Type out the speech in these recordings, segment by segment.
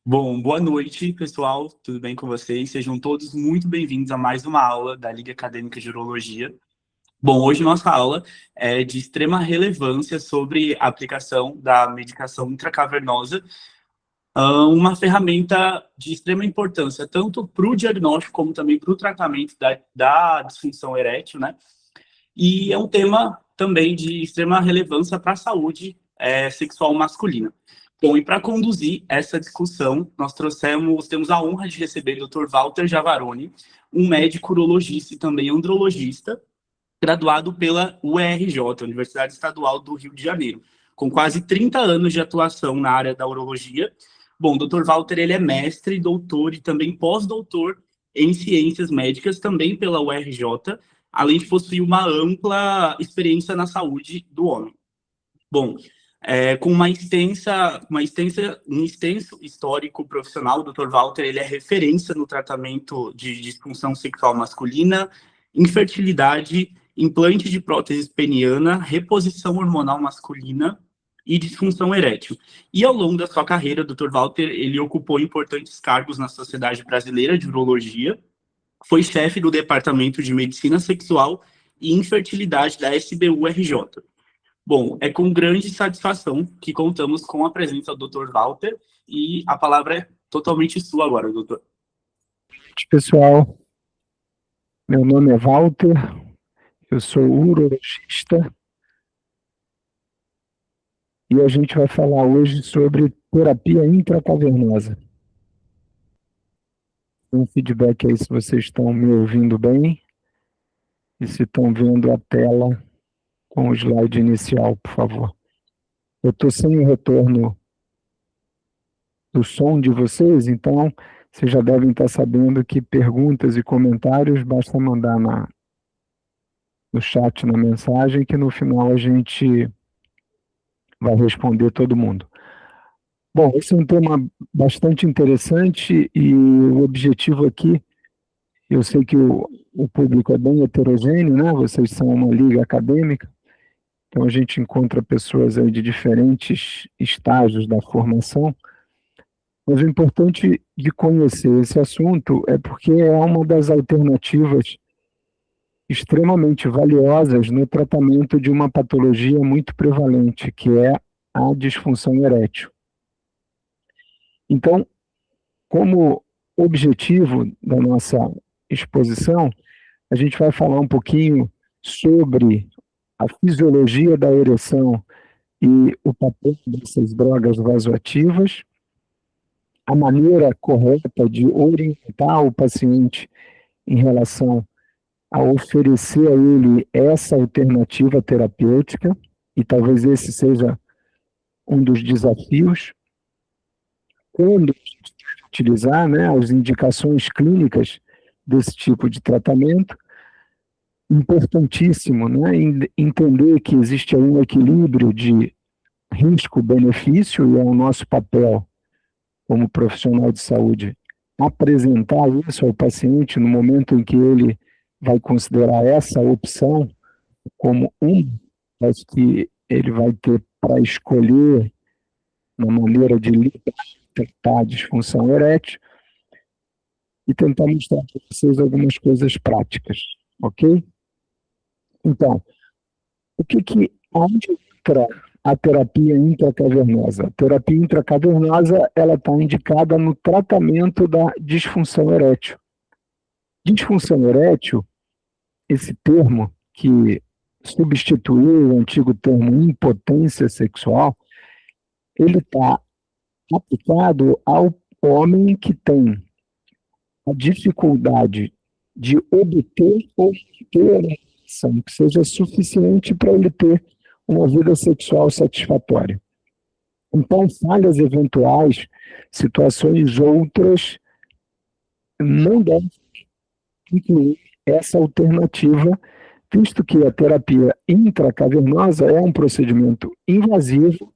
Bom, boa noite, pessoal. Tudo bem com vocês? Sejam todos muito bem-vindos a mais uma aula da Liga Acadêmica de Urologia. Bom, hoje nossa aula é de extrema relevância sobre a aplicação da medicação intracavernosa, uma ferramenta de extrema importância tanto para o diagnóstico como também para o tratamento da disfunção erétil, né? E é um tema também de extrema relevância para a saúde sexual masculina. Bom, e para conduzir essa discussão, temos a honra de receber o Dr. Walter Javaroni, um médico urologista e também andrologista, graduado pela UERJ, Universidade Estadual do Rio de Janeiro, com quase 30 anos de atuação na área da urologia. Bom, o Dr. Walter ele é mestre, doutor e também pós-doutor em ciências médicas, também pela UERJ, além de possuir uma ampla experiência na saúde do homem. Bom, com um extenso histórico profissional, o Dr. Walter ele é referência no tratamento de disfunção sexual masculina, infertilidade, implante de prótese peniana, reposição hormonal masculina e disfunção erétil. E ao longo da sua carreira, o Dr. Walter ele ocupou importantes cargos na Sociedade Brasileira de Urologia, foi chefe do Departamento de Medicina Sexual e Infertilidade da SBU-RJ. Bom, é com grande satisfação que contamos com a presença do Dr. Walter e a palavra é totalmente sua agora, doutor. Pessoal, meu nome é Walter, eu sou urologista e a gente vai falar hoje sobre terapia intracavernosa. Um feedback aí se vocês estão me ouvindo bem e se estão vendo a tela com o slide inicial, por favor. Eu estou sem o retorno do som de vocês, então vocês já devem estar sabendo que perguntas e comentários basta mandar no chat, na mensagem, que no final a gente vai responder todo mundo. Bom, esse é um tema bastante interessante e o objetivo aqui, eu sei que o público é bem heterogêneo, né? Vocês são uma liga acadêmica, então a gente encontra pessoas aí de diferentes estágios da formação, mas o importante de conhecer esse assunto é porque é uma das alternativas extremamente valiosas no tratamento de uma patologia muito prevalente, que é a disfunção erétil. Então, como objetivo da nossa exposição, a gente vai falar um pouquinho sobre a fisiologia da ereção e o papel dessas drogas vasoativas, a maneira correta de orientar o paciente em relação a oferecer a ele essa alternativa terapêutica, e talvez esse seja um dos desafios, quando a gente deve utilizar, né, as indicações clínicas desse tipo de tratamento. Importantíssimo, né, entender que existe aí um equilíbrio de risco-benefício, e é o nosso papel como profissional de saúde apresentar isso ao paciente no momento em que ele vai considerar essa opção como das que ele vai ter para escolher na maneira de tratar a disfunção erétil, e tentar mostrar para vocês algumas coisas práticas, ok? Então, onde entra a terapia intracavernosa? A terapia intracavernosa, ela está indicada no tratamento da disfunção erétil. Disfunção erétil, esse termo que substituiu o antigo termo impotência sexual, ele está aplicado ao homem que tem a dificuldade de obter ou ter uma ereção que seja suficiente para ele ter uma vida sexual satisfatória. Então, falhas eventuais, situações outras, não devem incluir essa alternativa, visto que a terapia intracavernosa é um procedimento invasivo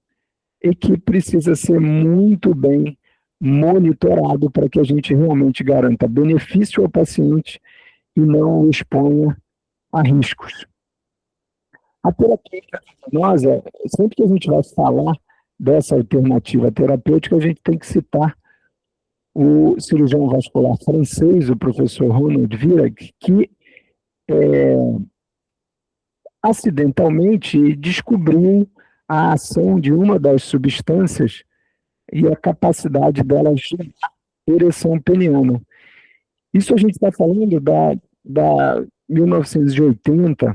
e que precisa ser muito bem monitorado para que a gente realmente garanta benefício ao paciente e não o exponha a riscos. A terapia intracavernosa, sempre que a gente vai falar dessa alternativa terapêutica, a gente tem que citar o cirurgião vascular francês, o professor Ronald Virag, que acidentalmente descobriu a ação de uma das substâncias e a capacidade dela gerar ereção peniana. Isso a gente está falando da 1980.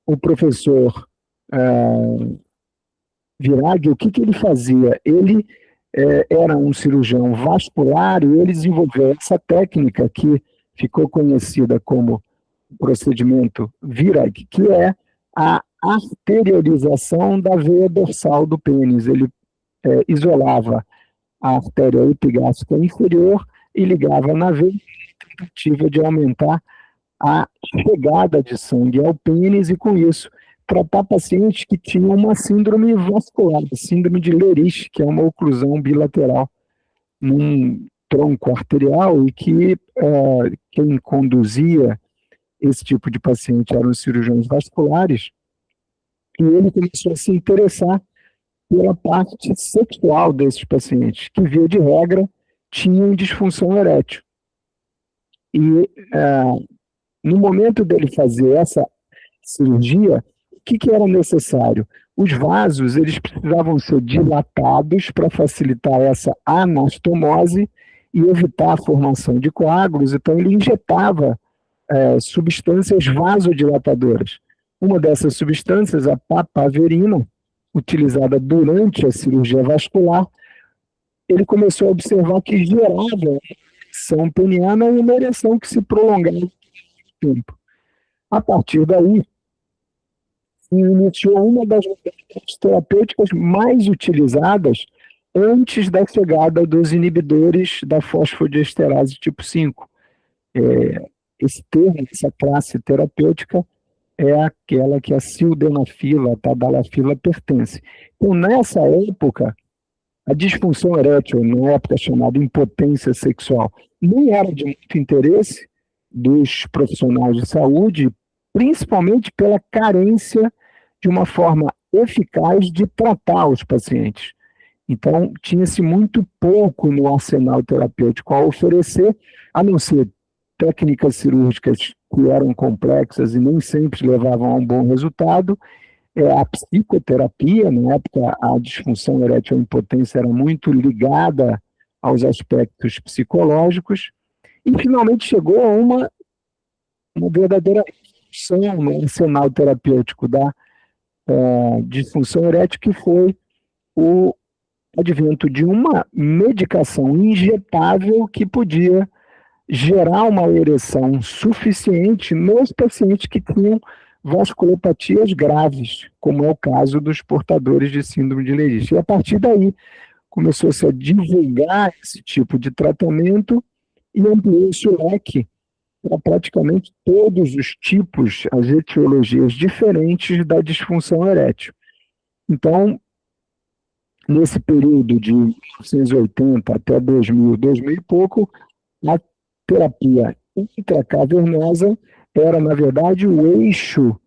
O professor Virag, o que ele fazia? Ele era um cirurgião vascular e ele desenvolveu essa técnica que ficou conhecida como procedimento Virag, que é a arterialização da veia dorsal do pênis. Ele isolava a artéria epigástrica inferior e ligava na veia, tentativa de aumentar a chegada de sangue ao pênis e, com isso, tratar pacientes que tinham uma síndrome vascular, síndrome de Lerich, que é uma oclusão bilateral num tronco arterial, e que quem conduzia esse tipo de paciente eram os cirurgiões vasculares, e ele começou a se interessar pela parte sexual desses pacientes, que, via de regra, tinham disfunção erétil. E no momento dele fazer essa cirurgia, o que era necessário? Os vasos, eles precisavam ser dilatados para facilitar essa anastomose e evitar a formação de coágulos. Então, ele injetava substâncias vasodilatadoras. Uma dessas substâncias, a papaverina, utilizada durante a cirurgia vascular, ele começou a observar que gerava uma ereção peniana e uma ereção que se prolongava no tempo. A partir daí, se iniciou uma das modalidades terapêuticas mais utilizadas antes da chegada dos inibidores da fosfodiesterase tipo 5. Esse termo, essa classe terapêutica, é aquela que a sildenafila, a tadalafila pertence. Então, nessa época, a disfunção erétil, na época chamada impotência sexual, nem era de muito interesse dos profissionais de saúde, principalmente pela carência de uma forma eficaz de tratar os pacientes. Então, tinha-se muito pouco no arsenal terapêutico a oferecer, a não ser técnicas cirúrgicas que eram complexas e nem sempre levavam a um bom resultado. A psicoterapia, na época, a disfunção erétil e impotência era muito ligada aos aspectos psicológicos, e finalmente chegou a uma verdadeira revolução no arsenal terapêutico da disfunção erétil, que foi o advento de uma medicação injetável que podia gerar uma ereção suficiente nos pacientes que tinham vasculopatias graves, como é o caso dos portadores de síndrome de Lerich. E a partir daí começou-se a divulgar esse tipo de tratamento e ampliou-se o leque para praticamente todos os tipos, as etiologias diferentes da disfunção erétil. Então, nesse período de 1980 até 2000 e pouco, a terapia intracavernosa era, na verdade, o eixo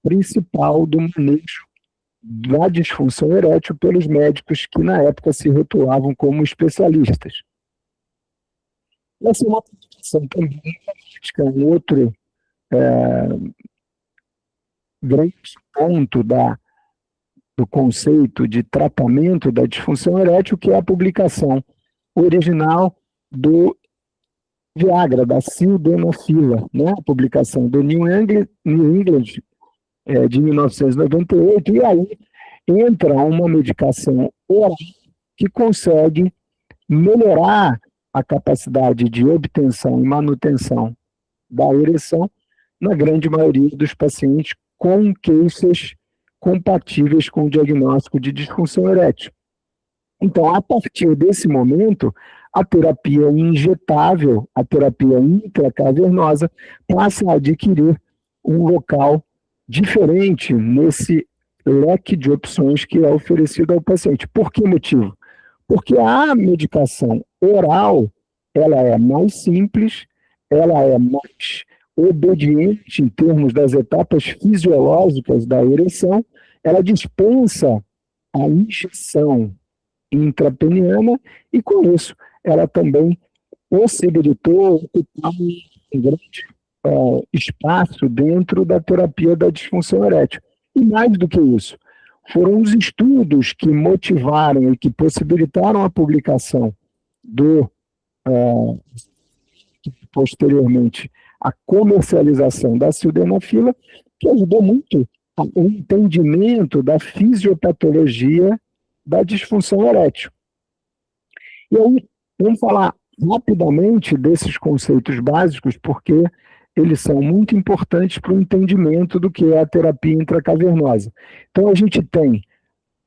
principal do manejo da disfunção erétil pelos médicos que, na época, se rotulavam como especialistas. Essa é uma aplicação também prática, um outro grande ponto do conceito de tratamento da disfunção erétil, que é a publicação original do Viagra, da sildenafila, né? A publicação do New England de 1998, e aí entra uma medicação oral que consegue melhorar a capacidade de obtenção e manutenção da ereção na grande maioria dos pacientes com queixas compatíveis com o diagnóstico de disfunção erétil. Então, a partir desse momento, a terapia injetável, a terapia intracavernosa, passa a adquirir um local diferente nesse leque de opções que é oferecido ao paciente. Por que motivo? Porque a medicação oral, ela é mais simples, ela é mais obediente em termos das etapas fisiológicas da ereção, ela dispensa a injeção intrapeniana, e com isso ela também possibilitou ocupar um grande espaço dentro da terapia da disfunção erétil. E mais do que isso, foram os estudos que motivaram e que possibilitaram a publicação do, posteriormente, a comercialização da sildenafila, que ajudou muito o entendimento da fisiopatologia da disfunção erétil. E aí, vamos falar rapidamente desses conceitos básicos, porque eles são muito importantes para o entendimento do que é a terapia intracavernosa. Então, a gente tem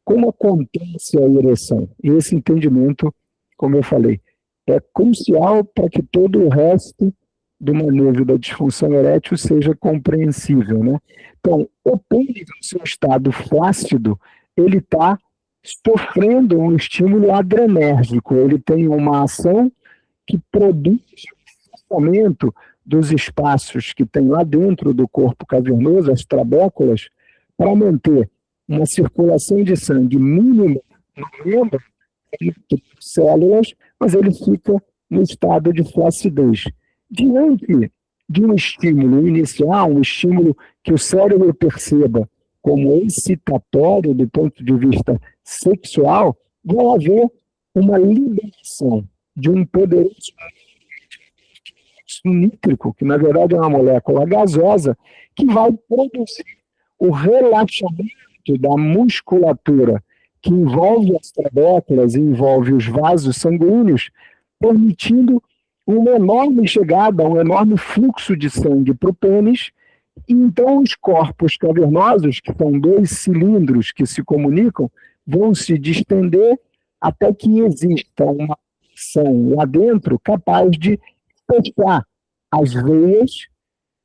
como acontece a ereção. E esse entendimento, como eu falei, é crucial para que todo o resto do manejo da disfunção erétil seja compreensível, né? Então, o pênis, no seu estado flácido, ele está sofrendo um estímulo adrenérgico, ele tem uma ação que produz o aumento dos espaços que tem lá dentro do corpo cavernoso, as trabéculas, para manter uma circulação de sangue mínima no membro, entre células, mas ele fica no estado de flacidez. Diante de um estímulo inicial, um estímulo que o cérebro perceba como excitatório do ponto de vista sexual, vai haver uma liberação de um poderoso nítrico, que na verdade é uma molécula gasosa, que vai produzir o relaxamento da musculatura que envolve as trabéculas e envolve os vasos sanguíneos, permitindo uma enorme chegada, um enorme fluxo de sangue para o pênis. E então os corpos cavernosos, que são dois cilindros que se comunicam, vão se distender até que exista uma ação lá dentro capaz de fechar as veias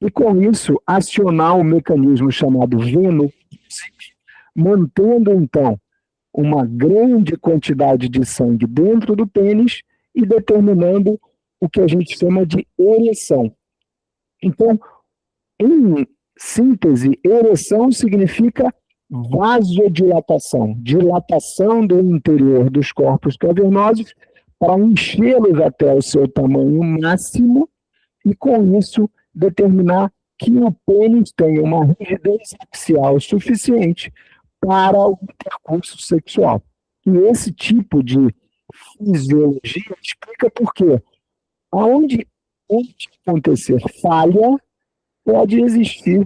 e, com isso, acionar um mecanismo chamado veno, mantendo, então, uma grande quantidade de sangue dentro do pênis e determinando o que a gente chama de ereção. Então, em síntese, ereção significa vasodilatação, dilatação do interior dos corpos cavernosos para enchê-los até o seu tamanho máximo e, com isso, determinar que o pênis tenha uma rigidez axial suficiente para o intercurso sexual. E esse tipo de fisiologia explica por quê. Onde acontecer falha, pode existir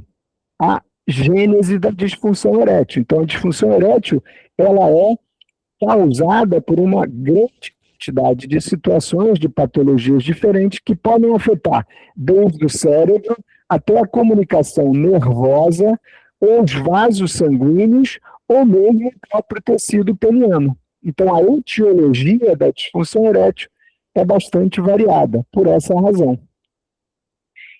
a gênese da disfunção erétil. Então, a disfunção erétil, ela é causada por uma grande quantidade de situações, de patologias diferentes que podem afetar desde o cérebro até a comunicação nervosa, ou os vasos sanguíneos, ou mesmo o próprio tecido peniano. Então, a etiologia da disfunção erétil é bastante variada, por essa razão.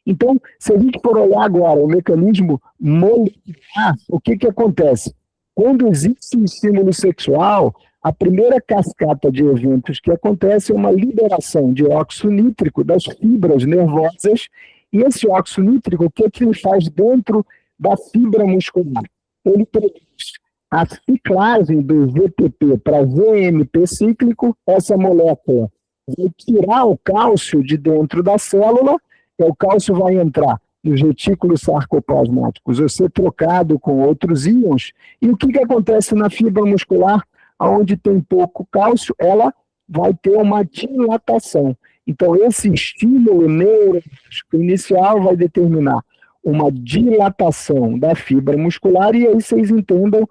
Então, se a gente for olhar agora o mecanismo molecular, o que acontece? Quando existe um estímulo sexual, a primeira cascata de eventos que acontece é uma liberação de óxido nítrico das fibras nervosas, e esse óxido nítrico, o que ele faz dentro da fibra muscular? Ele produz a ciclagem do VTP para VMP cíclico, essa molécula vai tirar o cálcio de dentro da célula, e o cálcio vai entrar nos retículos sarcoplasmáticos, ou ser trocado com outros íons, e o que acontece na fibra muscular, onde tem pouco cálcio, ela vai ter uma dilatação. Então, esse estímulo neurológico inicial vai determinar uma dilatação da fibra muscular, e aí vocês entendam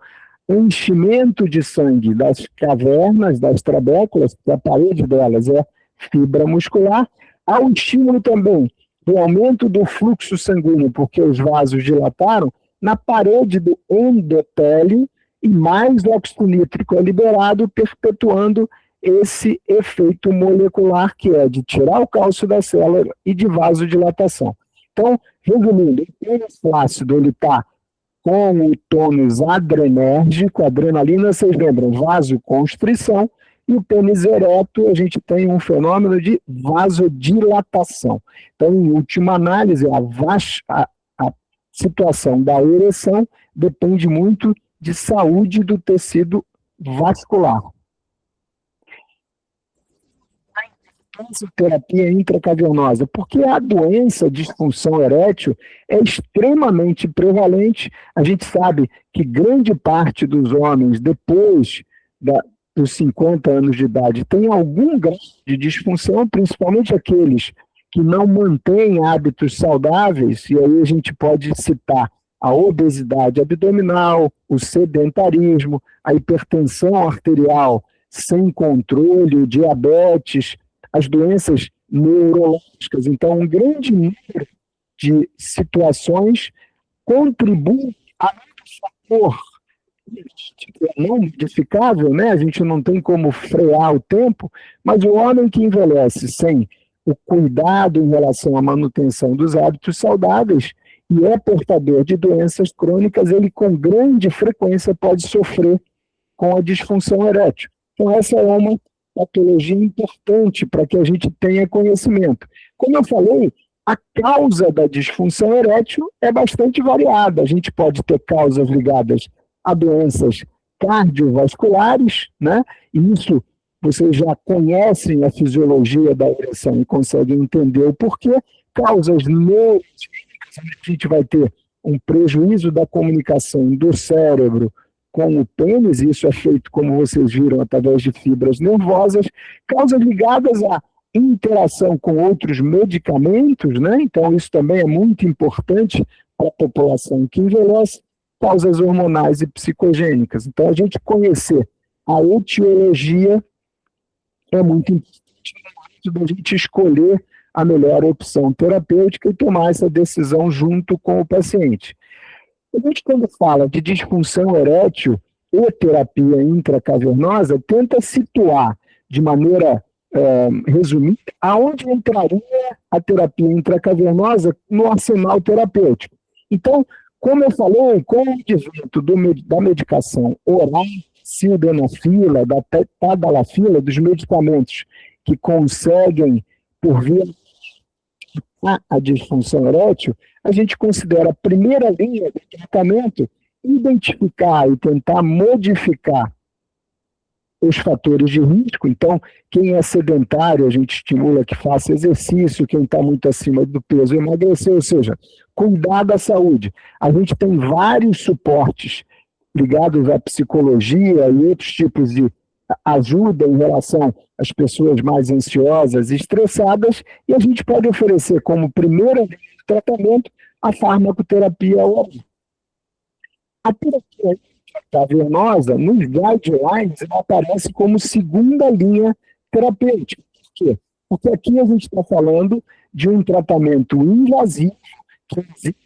o enchimento de sangue das cavernas, das trabéculas, que a parede delas é fibra muscular. Há um estímulo também do aumento do fluxo sanguíneo, porque os vasos dilataram, na parede do endotélio, e mais óxido nítrico é liberado, perpetuando esse efeito molecular, que é de tirar o cálcio da célula e de vasodilatação. Então, resumindo, o pênis flácido ele está com o tônus adrenérgico, adrenalina, vocês lembram, vasoconstrição, e o pênis ereto, a gente tem um fenômeno de vasodilatação. Então, em última análise, a situação da ereção depende muito de saúde do tecido vascular. terapia intracavernosa? Porque a doença de disfunção erétil é extremamente prevalente. A gente sabe que grande parte dos homens, depois dos 50 anos de idade, tem algum grau de disfunção, principalmente aqueles que não mantêm hábitos saudáveis, e aí a gente pode citar a obesidade abdominal, o sedentarismo, a hipertensão arterial sem controle, o diabetes, as doenças neurológicas. Então, um grande número de situações contribui a um fator não modificável, né? A gente não tem como frear o tempo, mas o homem que envelhece sem o cuidado em relação à manutenção dos hábitos saudáveis e é portador de doenças crônicas, ele com grande frequência pode sofrer com a disfunção erétil. Então, essa é uma patologia importante para que a gente tenha conhecimento. Como eu falei, a causa da disfunção erétil é bastante variada. A gente pode ter causas ligadas a doenças cardiovasculares, né? E isso vocês já conhecem a fisiologia da ereção e conseguem entender o porquê. Causas neurogênicas, a gente vai ter um prejuízo da comunicação do cérebro com o pênis, e isso é feito, como vocês viram, através de fibras nervosas. Causas ligadas à interação com outros medicamentos, né? Então isso também é muito importante para a população que envelhece. Causas hormonais e psicogênicas. Então, a gente conhecer a etiologia é muito importante para a gente escolher a melhor opção terapêutica e tomar essa decisão junto com o paciente. A gente, quando fala de disfunção erétil e terapia intracavernosa, tenta situar de maneira resumida aonde entraria a terapia intracavernosa no arsenal terapêutico. Então, como eu falei, com o advento da medicação oral, sildenafila, da tadalafila, dos medicamentos que conseguem, por via a disfunção erétil, a gente considera a primeira linha do tratamento identificar e tentar modificar os fatores de risco. Então, quem é sedentário, a gente estimula que faça exercício, quem está muito acima do peso, emagrecer, ou seja, cuidar da saúde. A gente tem vários suportes ligados à psicologia e outros tipos de ajuda em relação às pessoas mais ansiosas e estressadas, e a gente pode oferecer como primeiro tratamento a farmacoterapia oral. A terapia cavernosa, nos guidelines, ela aparece como segunda linha terapêutica. Por quê? Porque aqui a gente está falando de um tratamento invasivo, que exige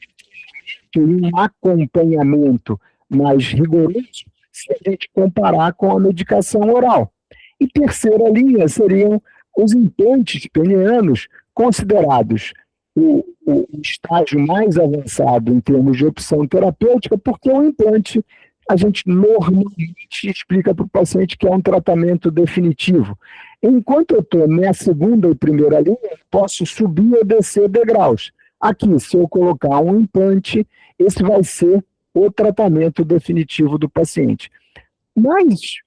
um acompanhamento mais rigoroso, se a gente comparar com a medicação oral. E terceira linha seriam os implantes penianos, considerados o estágio mais avançado em termos de opção terapêutica, porque o implante a gente normalmente explica para o paciente que é um tratamento definitivo. Enquanto eu estou na segunda e primeira linha, eu posso subir ou descer degraus. Aqui, se eu colocar um implante, esse vai ser o tratamento definitivo do paciente. Mas,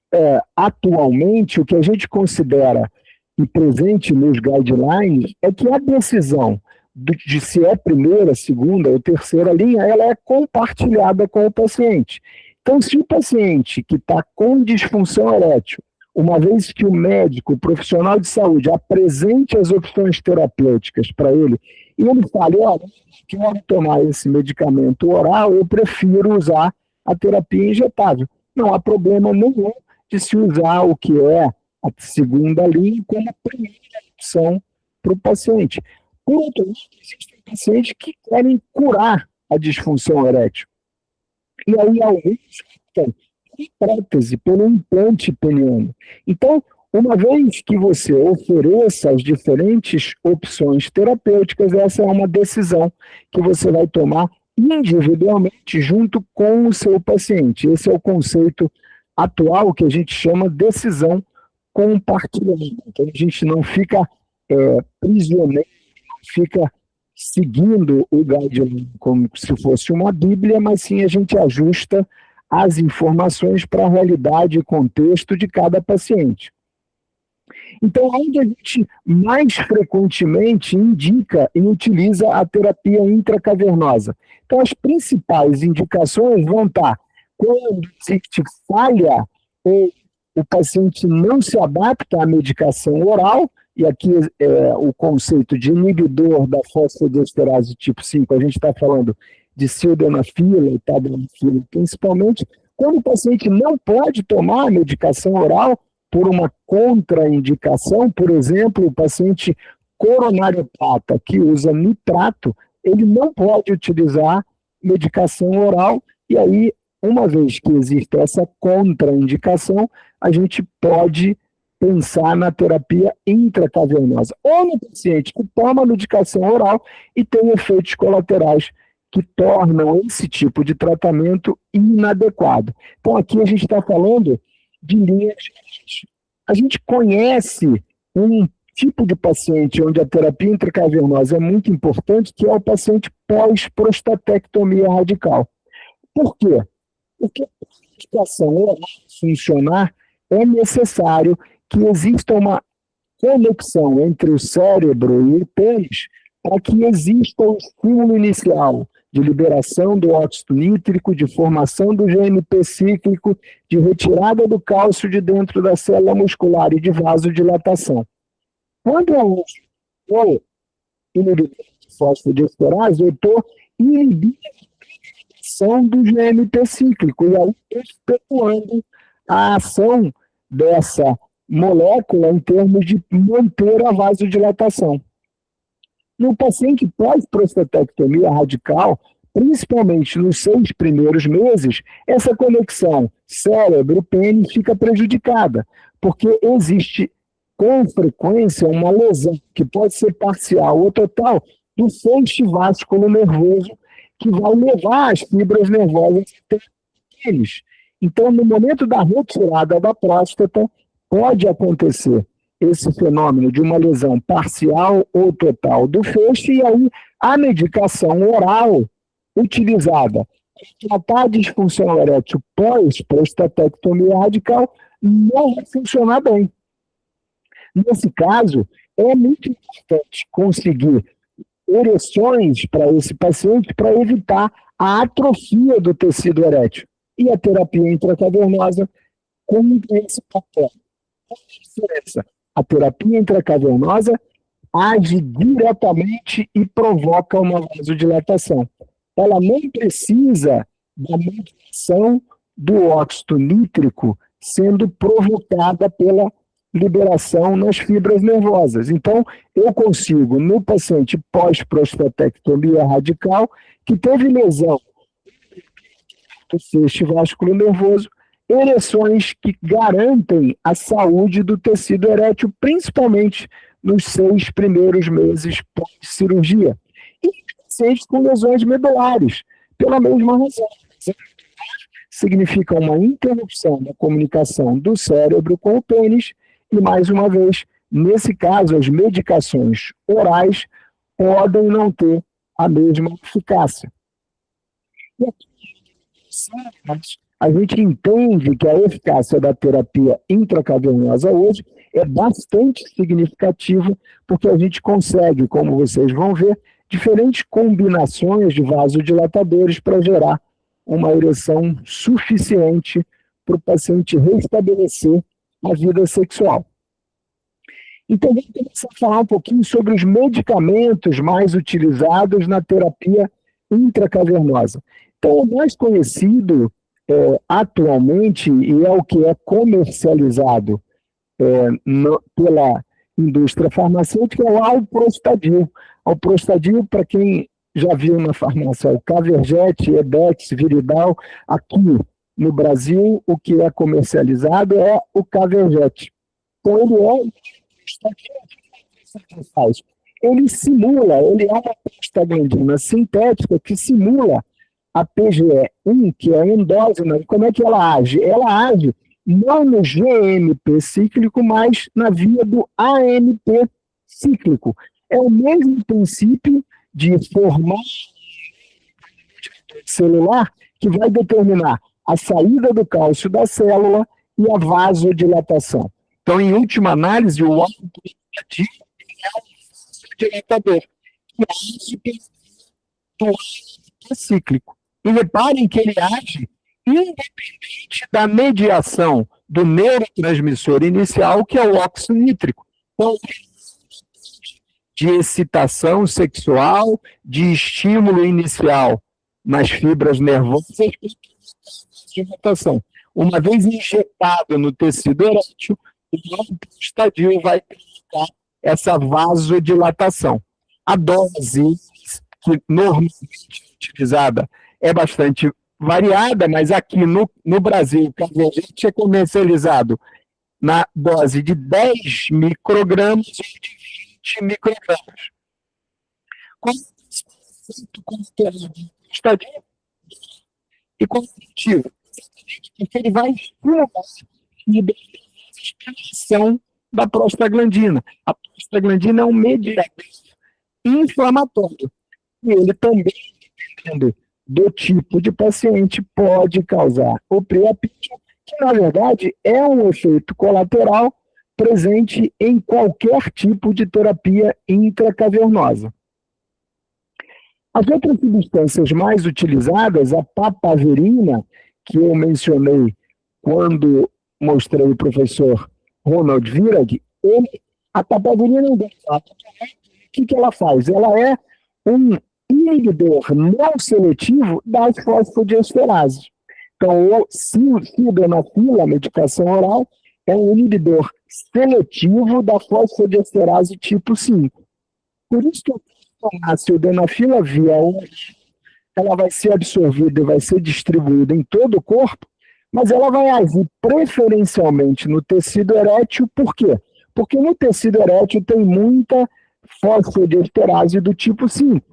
atualmente, o que a gente considera e presente nos guidelines é que a decisão de se é primeira, segunda ou terceira linha, ela é compartilhada com o paciente. Então, se o paciente que está com disfunção erétil, uma vez que o médico, o profissional de saúde, apresente as opções terapêuticas para ele, e ele fala, olha, quero tomar esse medicamento oral, eu prefiro usar a terapia injetável. Não há problema nenhum de se usar o que é a segunda linha como a primeira opção para o paciente. Por outro lado, existem pacientes que querem curar a disfunção erétil. E aí alguns optam por prótese, pelo implante peniano. Então, uma vez que você ofereça as diferentes opções terapêuticas, essa é uma decisão que você vai tomar individualmente junto com o seu paciente. Esse é o conceito atual que a gente chama decisão compartilhada. Então, a gente não fica prisioneiro, não fica seguindo o guideline como se fosse uma bíblia, mas sim a gente ajusta as informações para a realidade e contexto de cada paciente. Então, onde a gente mais frequentemente indica e utiliza a terapia intracavernosa? Então, as principais indicações vão estar quando existe falha ou o paciente não se adapta à medicação oral, e aqui o conceito de inibidor da fosfodiesterase tipo 5, a gente está falando de sildenafila e tadalafila principalmente, quando o paciente não pode tomar a medicação oral por uma contraindicação, por exemplo, o paciente coronariopata que usa nitrato, ele não pode utilizar medicação oral, e aí, uma vez que existe essa contraindicação, a gente pode pensar na terapia intracavernosa, ou no paciente que toma medicação oral e tem efeitos colaterais que tornam esse tipo de tratamento inadequado. Então, aqui a gente está falando de linhas. A gente conhece um tipo de paciente onde a terapia intracavernosa é muito importante, que é o paciente pós-prostatectomia radical. Por quê? Porque a medicação oral funcionar, é necessário que exista uma conexão entre o cérebro e o pênis para que exista o estímulo inicial de liberação do óxido nítrico, de formação do GNP cíclico, de retirada do cálcio de dentro da célula muscular e de vasodilatação. Quando eu estou inibindo a fosfodiesterase, eu estou inibindo a ação do GNP cíclico, e aí efetuando a ação dessa molécula em termos de manter a vasodilatação. No paciente pós-prostatectomia radical, principalmente nos 6 primeiros meses, essa conexão cérebro-pênis fica prejudicada, porque existe com frequência uma lesão, que pode ser parcial ou total, do feixe vasculo nervoso, que vai levar as fibras nervosas até o pênis. Então, no momento da retirada da próstata, pode acontecer esse fenômeno de uma lesão parcial ou total do feixe, e aí a medicação oral utilizada para tratar a disfunção erétil pós-prostatectomia radical não vai funcionar bem. Nesse caso, é muito importante conseguir ereções para esse paciente para evitar a atrofia do tecido erétil. E a terapia intracavernosa cumpre esse papel. Qual a diferença? A terapia intracavernosa age diretamente e provoca uma vasodilatação. Ela não precisa da medicação do óxido nítrico sendo provocada pela liberação nas fibras nervosas. Então, eu consigo, no paciente pós-prostatectomia radical, que teve lesão do feixe vasculo nervoso, ereções que garantem a saúde do tecido erétil, principalmente nos 6 primeiros meses pós-cirurgia. E pacientes com lesões medulares, pela mesma razão. Significa uma interrupção da comunicação do cérebro com o pênis, e, mais uma vez, nesse caso, as medicações orais podem não ter a mesma eficácia. E aqui, a gente entende que a eficácia da terapia intracavernosa hoje é bastante significativa, porque a gente consegue, como vocês vão ver, diferentes combinações de vasodilatadores para gerar uma ereção suficiente para o paciente restabelecer a vida sexual. Então, vamos começar a falar um pouquinho sobre os medicamentos mais utilizados na terapia intracavernosa. Então, o mais conhecido atualmente, e é o que é comercializado pela indústria farmacêutica, é o alprostadil. Alprostadil, para quem já viu na farmácia, o Caverjet, Edex, Viridal. Aqui no Brasil, o que é comercializado é o Caverjet. Então, ele é o ele simula, ele é uma prostaglandina sintética que simula a PGE1, que é endógena. Como é que ela age? Ela age não no GNP cíclico, mas na via do ANP cíclico. É o mesmo princípio de formar celular que vai determinar a saída do cálcio da célula e a vasodilatação. Então, em última análise, o órgão prestativo é um dilatador, que age do ácido cíclico. E reparem que ele age independente da mediação do neurotransmissor inicial, que é o óxido nítrico. Então, de excitação sexual, de estímulo inicial nas fibras nervosas de rotação. Uma vez injetado no tecido erétil, o estadio vai provocar essa vasodilatação. A dose que normalmente é utilizada é bastante variada, mas aqui no Brasil, o Cavergente é comercializado na dose de 10 microgramas e de 20 microgramas. Como estadio e cognitivo, porque ele vai estimular a expansão da prostaglandina. A prostaglandina é um mediador inflamatório. E ele também, dependendo do tipo de paciente, pode causar o priapismo, que na verdade é um efeito colateral presente em qualquer tipo de terapia intracavernosa. As outras substâncias mais utilizadas, a papaverina, que eu mencionei quando mostrei o professor Ronald Virag, a papaverina, o que ela faz? Ela é um inibidor não seletivo das fosfodiesterases. Então, o sildenafil, a medicação oral, é um inibidor seletivo da fosfodiesterase tipo 5. Por isso que a sildenafila via ela vai ser absorvida e vai ser distribuída em todo o corpo, mas ela vai agir preferencialmente no tecido erétil. Por quê? Porque no tecido erétil tem muita fosfodiesterase do tipo 5,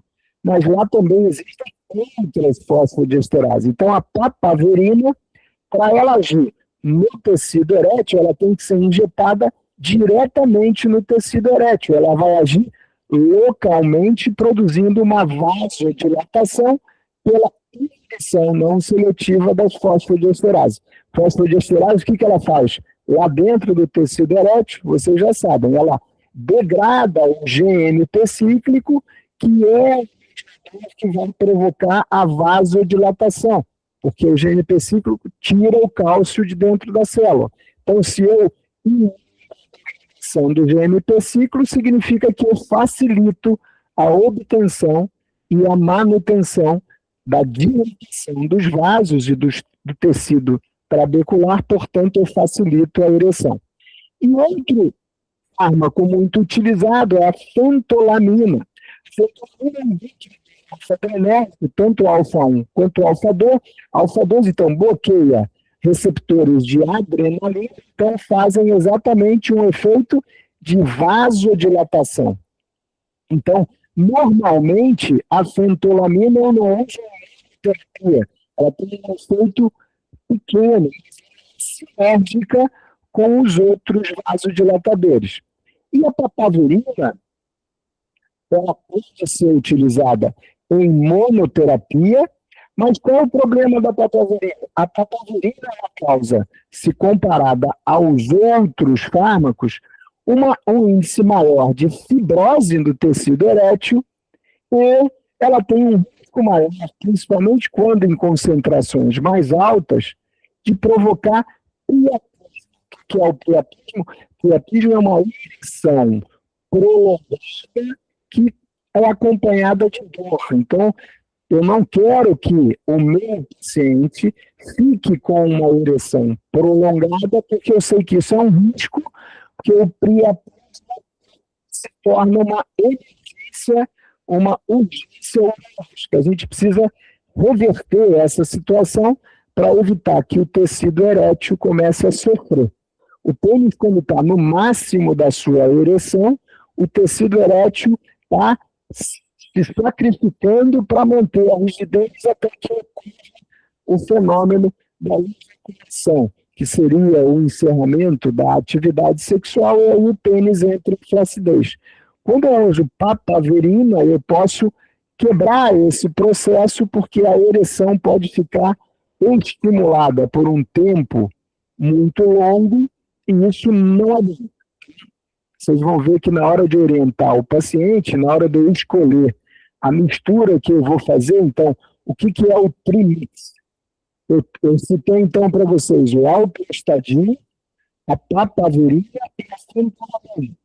mas lá também existem outras fosfodiesterases. Então, a papaverina, para ela agir no tecido erétil, ela tem que ser injetada diretamente no tecido erétil. Ela vai agir localmente, produzindo uma vasodilatação pela inibição não seletiva das fosfodiesterases. Fosfodiesterase, o que ela faz? Lá dentro do tecido erétil, vocês já sabem, ela degrada o GNP cíclico, que é o que vai provocar a vasodilatação, porque o GNP cíclico tira o cálcio de dentro da célula. Então, se eu do GNP ciclo, significa que eu facilito a obtenção e a manutenção da dilatação dos vasos e do tecido trabecular, portanto, eu facilito a ereção. E outro fármaco muito utilizado é a fentolamina. Fentolamina é um alfa-adrenérgico, tanto alfa-1 quanto alfa-2. Alfa-2, então, bloqueia receptores de adrenalina, então fazem exatamente um efeito de vasodilatação. Então, normalmente, a fentolamina não é uma terapia, ela tem um efeito pequeno, sinérgica com os outros vasodilatadores. E a papaverina, ela pode ser utilizada em monoterapia. Mas qual é o problema da papaverina? A papaverina ela causa, se comparada aos outros fármacos, um índice maior de fibrose do tecido erétil, e ela tem um risco maior, principalmente quando em concentrações mais altas, de provocar priapismo. O que é o priapismo? Priapismo é uma ereção prolongada que é acompanhada de dor. Então, eu não quero que o meu paciente fique com uma ereção prolongada, porque eu sei que isso é um risco, que o priapismo se torna uma emergência, uma urgência urológica. A gente precisa reverter essa situação para evitar que o tecido erétil comece a sofrer. O pênis, quando está no máximo da sua ereção, o tecido erétil está se sacrificando para manter a rigidez até que ocorra o fenômeno da ejaculação, que seria o encerramento da atividade sexual, e aí o pênis entra em flacidez. Quando eu uso papaverina, eu posso quebrar esse processo, porque a ereção pode ficar estimulada por um tempo muito longo e isso não é bom. Vocês vão ver que na hora de orientar o paciente, na hora de eu escolher a mistura que eu vou fazer, então, o que é o trimix? Eu citei, então, para vocês o alprostadil, a papaverina e a fentolamina.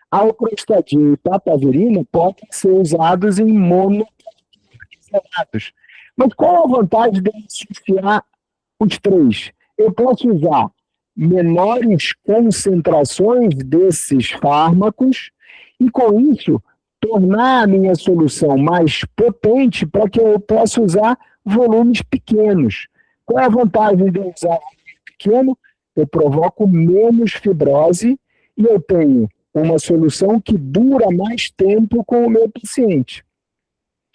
Alprostadil e papaverina podem ser usados em monoterapias. Mas qual é a vantagem de associar os três? Eu posso usar menores concentrações desses fármacos e, com isso, tornar a minha solução mais potente para que eu possa usar volumes pequenos. Qual é a vantagem de usar volume pequeno? Eu provoco menos fibrose e eu tenho uma solução que dura mais tempo com o meu paciente.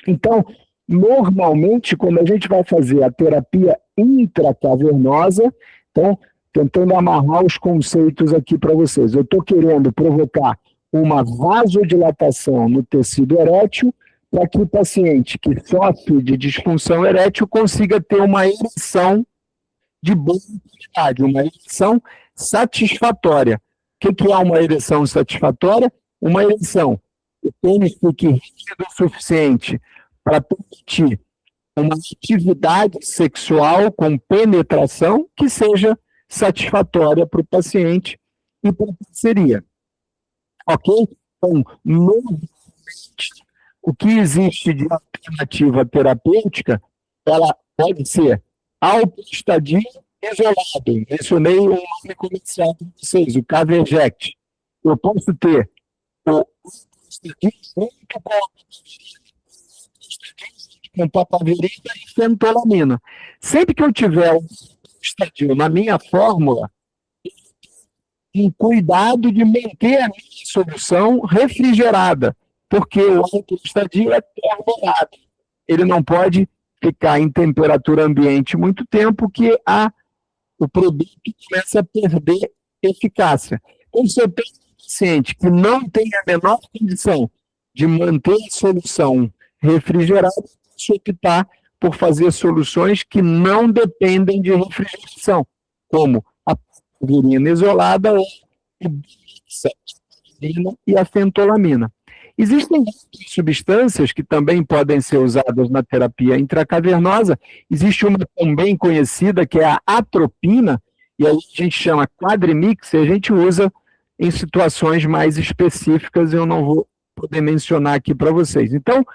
Então, normalmente, quando a gente vai fazer a terapia intracavernosa, então, tentando amarrar os conceitos aqui para vocês, eu estou querendo provocar uma vasodilatação no tecido erétil para que o paciente que sofre de disfunção erétil consiga ter uma ereção de boa qualidade, uma ereção satisfatória. O que é uma ereção satisfatória? Uma ereção que o pênis fique rígido o suficiente para permitir uma atividade sexual com penetração que seja satisfatória para o paciente e para a parceria. Ok? Então, normalmente, o que existe de alternativa terapêutica, ela pode ser alprostadil isolado. Mencionei um nome comercial para vocês, o Caverject. Eu posso ter o alprostadil junto com papaverina e fentolamina. Sempre que eu tiver o alprostadil na minha fórmula, um cuidado de manter a minha solução refrigerada, porque o alprostadil é termorado. Ele não pode ficar em temperatura ambiente muito tempo, que o produto começa a perder eficácia. Então, se eu tenho um paciente que não tem a menor condição de manter a solução refrigerada, posso optar por fazer soluções que não dependem de refrigeração, como a papaverina isolada ou e a fentolamina. Existem outras substâncias que também podem ser usadas na terapia intracavernosa. Existe uma também conhecida que é a atropina, e aí a gente chama quadrimix, e a gente usa em situações mais específicas, eu não vou poder mencionar aqui para vocês. Então,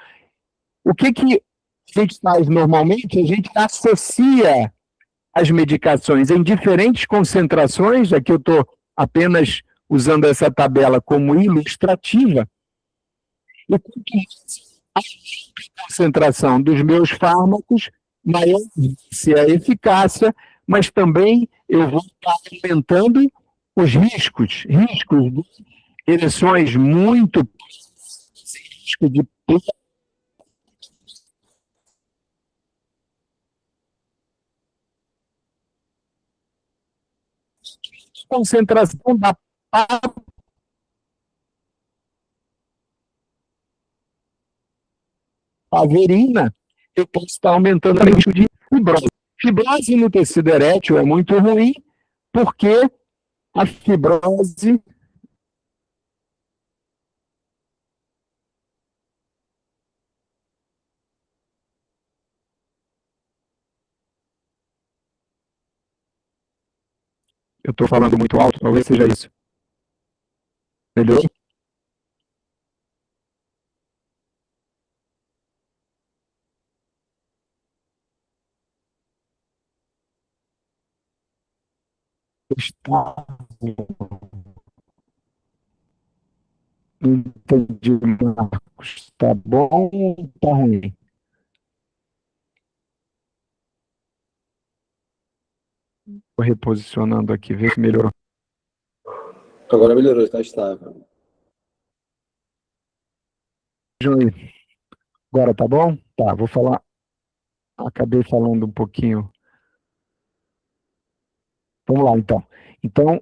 o que a gente faz normalmente? A gente associa as medicações em diferentes concentrações, aqui eu estou apenas usando essa tabela como ilustrativa, e quanto mais a concentração dos meus fármacos, maior vai ser a eficácia, mas também eu vou estar aumentando os riscos de ereções muito, risco de concentração da papaverina, eu posso estar aumentando o risco de fibrose. Fibrose no tecido erétil é muito ruim, porque a fibrose eu estou falando muito alto, talvez seja isso. Melhorou? Está. Entendi, Marcos. Tá bom ou tá ruim? Estou reposicionando aqui, ver se melhorou. Agora melhorou, está estável. Agora tá bom? Tá, vou falar. Acabei falando um pouquinho. Vamos lá, então. Então,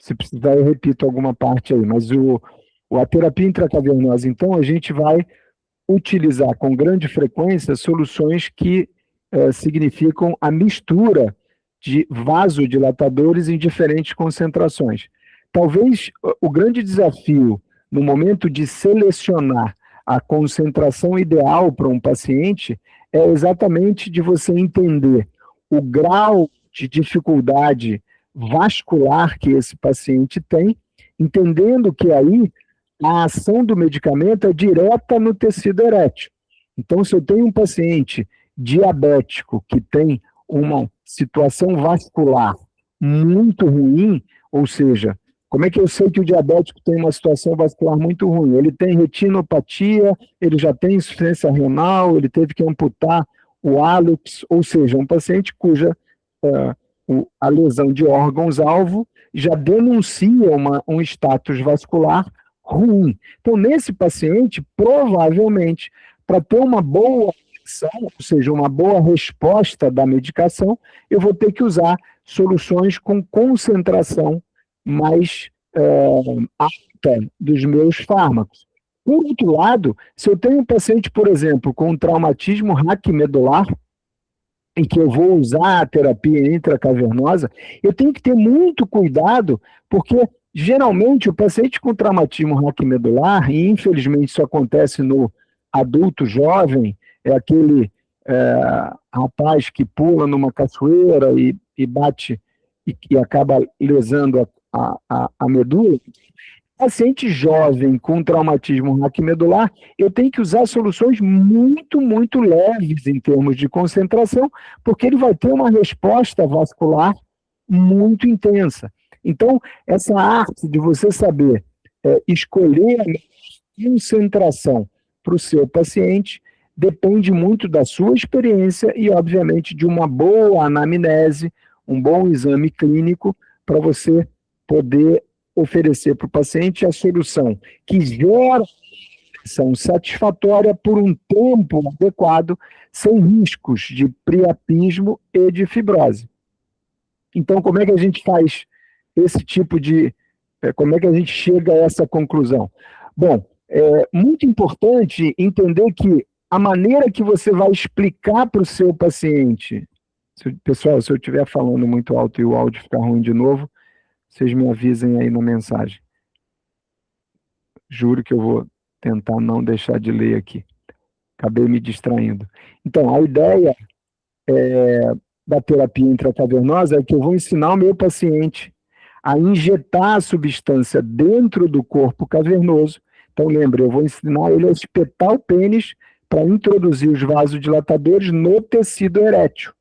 se precisar, eu repito alguma parte aí, mas a terapia intracavernosa, então, a gente vai utilizar com grande frequência soluções que significam a mistura de vasodilatadores em diferentes concentrações. Talvez o grande desafio no momento de selecionar a concentração ideal para um paciente é exatamente de você entender o grau de dificuldade vascular que esse paciente tem, entendendo que aí a ação do medicamento é direta no tecido erétil. Então, se eu tenho um paciente diabético que tem uma situação vascular muito ruim, ou seja, como é que eu sei que o diabético tem uma situação vascular muito ruim? Ele tem retinopatia, ele já tem insuficiência renal, ele teve que amputar o hálux, ou seja, um paciente cuja a lesão de órgãos-alvo já denuncia um status vascular ruim. Então, nesse paciente, provavelmente, para ter uma boa ação, ou seja, uma boa resposta da medicação, eu vou ter que usar soluções com concentração mais alta dos meus fármacos. Por outro lado, se eu tenho um paciente, por exemplo, com um traumatismo raquimedular, em que eu vou usar a terapia intracavernosa, eu tenho que ter muito cuidado, porque geralmente o paciente com traumatismo raquimedular, e infelizmente isso acontece no adulto jovem, é aquele rapaz que pula numa cachoeira e bate e acaba lesando a medula. Paciente jovem com traumatismo raquimedular, eu tenho que usar soluções muito, muito leves em termos de concentração, porque ele vai ter uma resposta vascular muito intensa. Então, essa arte de você saber escolher a concentração para o seu paciente depende muito da sua experiência e, obviamente, de uma boa anamnese, um bom exame clínico para você poder oferecer para o paciente a solução que gera ação satisfatória por um tempo adequado, sem riscos de priapismo e de fibrose. Então, como é que a gente faz esse tipo de... como é que a gente chega a essa conclusão? Bom, é muito importante entender que a maneira que você vai explicar para o seu paciente... Pessoal, se eu estiver falando muito alto e o áudio ficar ruim de novo, vocês me avisem aí na mensagem. Juro que eu vou tentar não deixar de ler aqui. Acabei me distraindo. Então, a ideia da terapia intracavernosa é que eu vou ensinar o meu paciente a injetar a substância dentro do corpo cavernoso. Então, lembra, eu vou ensinar ele a espetar o pênis para introduzir os vasodilatadores no tecido erétil.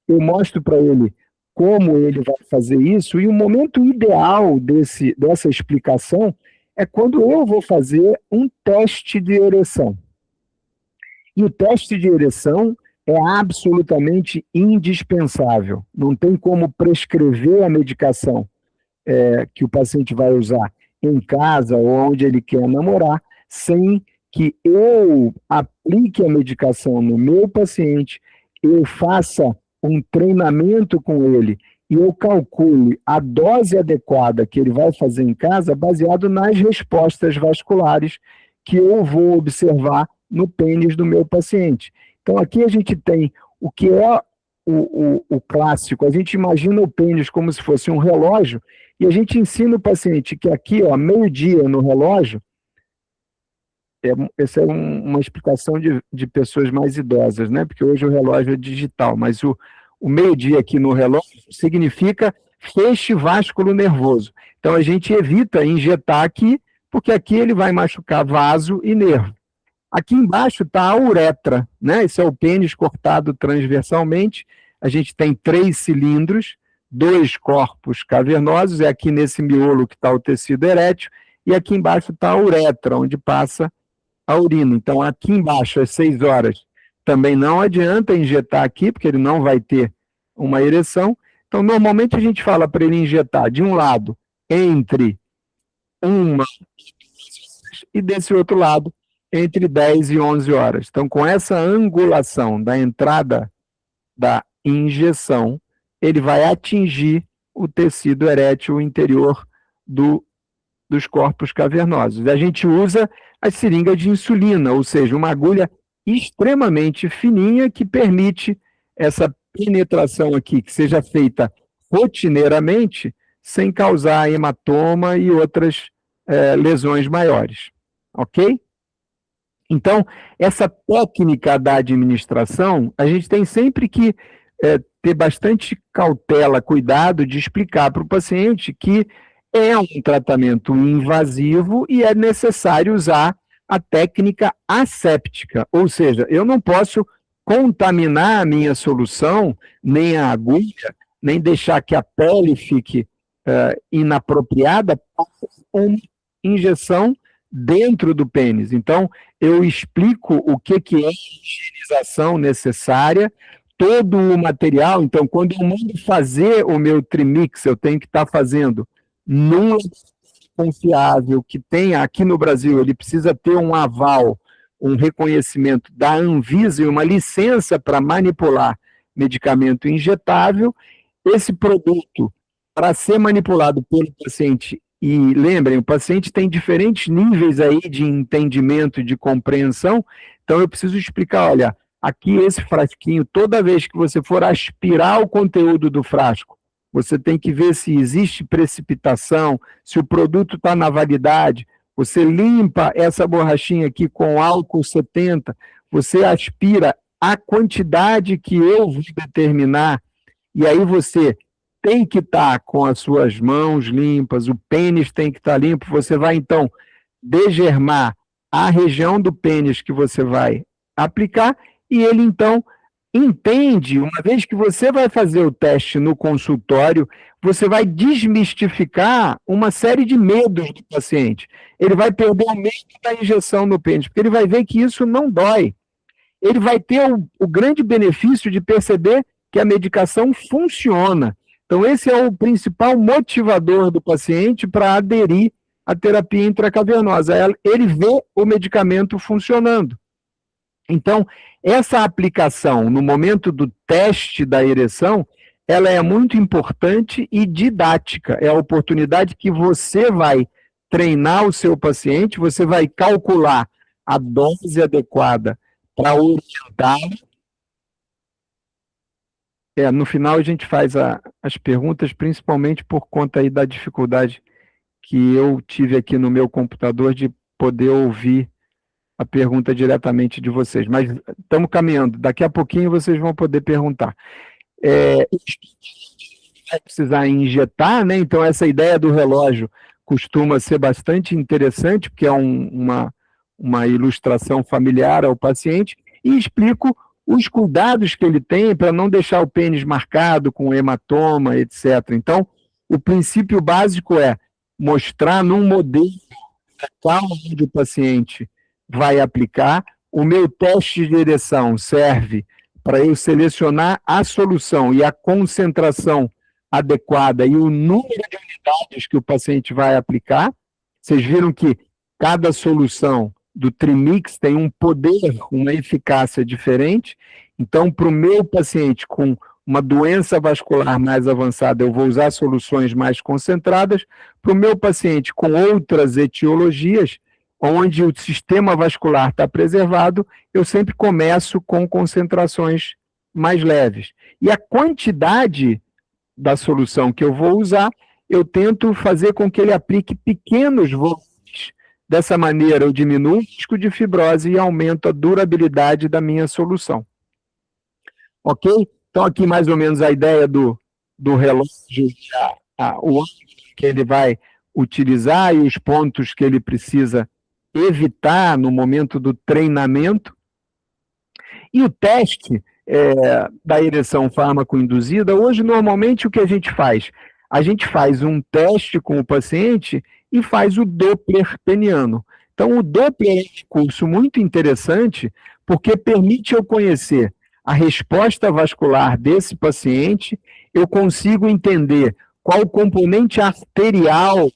Eu mostro para ele como ele vai fazer isso, e o momento ideal dessa explicação é quando eu vou fazer um teste de ereção. E o teste de ereção é absolutamente indispensável. Não tem como prescrever a medicação que o paciente vai usar em casa ou onde ele quer namorar, sem que eu aplique a medicação no meu paciente, eu faça um treinamento com ele e eu calcule a dose adequada que ele vai fazer em casa baseado nas respostas vasculares que eu vou observar no pênis do meu paciente. Então aqui a gente tem o que é o clássico, a gente imagina o pênis como se fosse um relógio e a gente ensina o paciente que aqui, ó, meio-dia no relógio, essa é uma explicação de pessoas mais idosas, né? Porque hoje o relógio é digital, mas o meio-dia aqui no relógio significa feixe vasculo nervoso. Então a gente evita injetar aqui, porque aqui ele vai machucar vaso e nervo. Aqui embaixo está a uretra, né? Esse é o pênis cortado transversalmente. A gente tem 3 cilindros, 2 corpos cavernosos, é aqui nesse miolo que está o tecido erétil, e aqui embaixo está a uretra, onde passa a urina. Então, aqui embaixo, às 6 horas, também não adianta injetar aqui, porque ele não vai ter uma ereção. Então, normalmente a gente fala para ele injetar, de um lado, entre 1 e desse outro lado, entre 10 e 11 horas. Então, com essa angulação da entrada da injeção, ele vai atingir o tecido erétil interior dos corpos cavernosos. A gente usa a seringa de insulina, ou seja, uma agulha extremamente fininha que permite essa penetração aqui que seja feita rotineiramente, sem causar hematoma e outras lesões maiores, ok? Então, essa técnica da administração, a gente tem sempre que ter bastante cautela, cuidado de explicar para o paciente que é um tratamento invasivo e é necessário usar a técnica asséptica, ou seja, eu não posso contaminar a minha solução, nem a agulha, nem deixar que a pele fique inapropriada para uma injeção dentro do pênis. Então, eu explico o que é a higienização necessária, todo o material. Então, quando eu mando fazer o meu trimix, eu tenho que estar fazendo num confiável, que tenha, aqui no Brasil, ele precisa ter um aval, um reconhecimento da Anvisa e uma licença para manipular medicamento injetável. Esse produto, para ser manipulado pelo paciente, e lembrem, o paciente tem diferentes níveis aí de entendimento, de compreensão, então eu preciso explicar, olha, aqui esse frasquinho, toda vez que você for aspirar o conteúdo do frasco, você tem que ver se existe precipitação, se o produto está na validade, você limpa essa borrachinha aqui com álcool 70, você aspira a quantidade que eu vou determinar, e aí você tem que estar com as suas mãos limpas, o pênis tem que estar limpo, você vai então degermar a região do pênis que você vai aplicar, e ele então entende, uma vez que você vai fazer o teste no consultório, você vai desmistificar uma série de medos do paciente. Ele vai perder o medo da injeção no pênis, porque ele vai ver que isso não dói. Ele vai ter o grande benefício de perceber que a medicação funciona. Então, esse é o principal motivador do paciente para aderir à terapia intracavernosa. Ele vê o medicamento funcionando. Então, essa aplicação no momento do teste da ereção, ela é muito importante e didática. É a oportunidade que você vai treinar o seu paciente, você vai calcular a dose adequada para orientá-lo. No final a gente faz as perguntas, principalmente por conta aí da dificuldade que eu tive aqui no meu computador de poder ouvir a pergunta diretamente de vocês. Mas estamos caminhando, daqui a pouquinho vocês vão poder perguntar. Vai precisar injetar, né? Então essa ideia do relógio costuma ser bastante interessante, porque é uma ilustração familiar ao paciente, e explico os cuidados que ele tem para não deixar o pênis marcado com hematoma, etc. Então, o princípio básico é mostrar num modelo onde o paciente vai aplicar. O meu teste de ereção serve para eu selecionar a solução e a concentração adequada e o número de unidades que o paciente vai aplicar. Vocês viram que cada solução do trimix tem um poder, uma eficácia diferente. Então, para o meu paciente com uma doença vascular mais avançada, eu vou usar soluções mais concentradas. Para o meu paciente com outras etiologias, onde o sistema vascular está preservado, eu sempre começo com concentrações mais leves. E a quantidade da solução que eu vou usar, eu tento fazer com que ele aplique pequenos volumes. Dessa maneira, eu diminuo o risco de fibrose e aumento a durabilidade da minha solução. Ok? Então, aqui mais ou menos a ideia do relógio, o ângulo que ele vai utilizar e os pontos que ele precisa evitar no momento do treinamento. E o teste da ereção fármaco-induzida, hoje, normalmente, o que a gente faz? A gente faz um teste com o paciente e faz o Doppler peniano. Então, o Doppler é um curso muito interessante, porque permite eu conhecer a resposta vascular desse paciente, eu consigo entender qual o componente arterial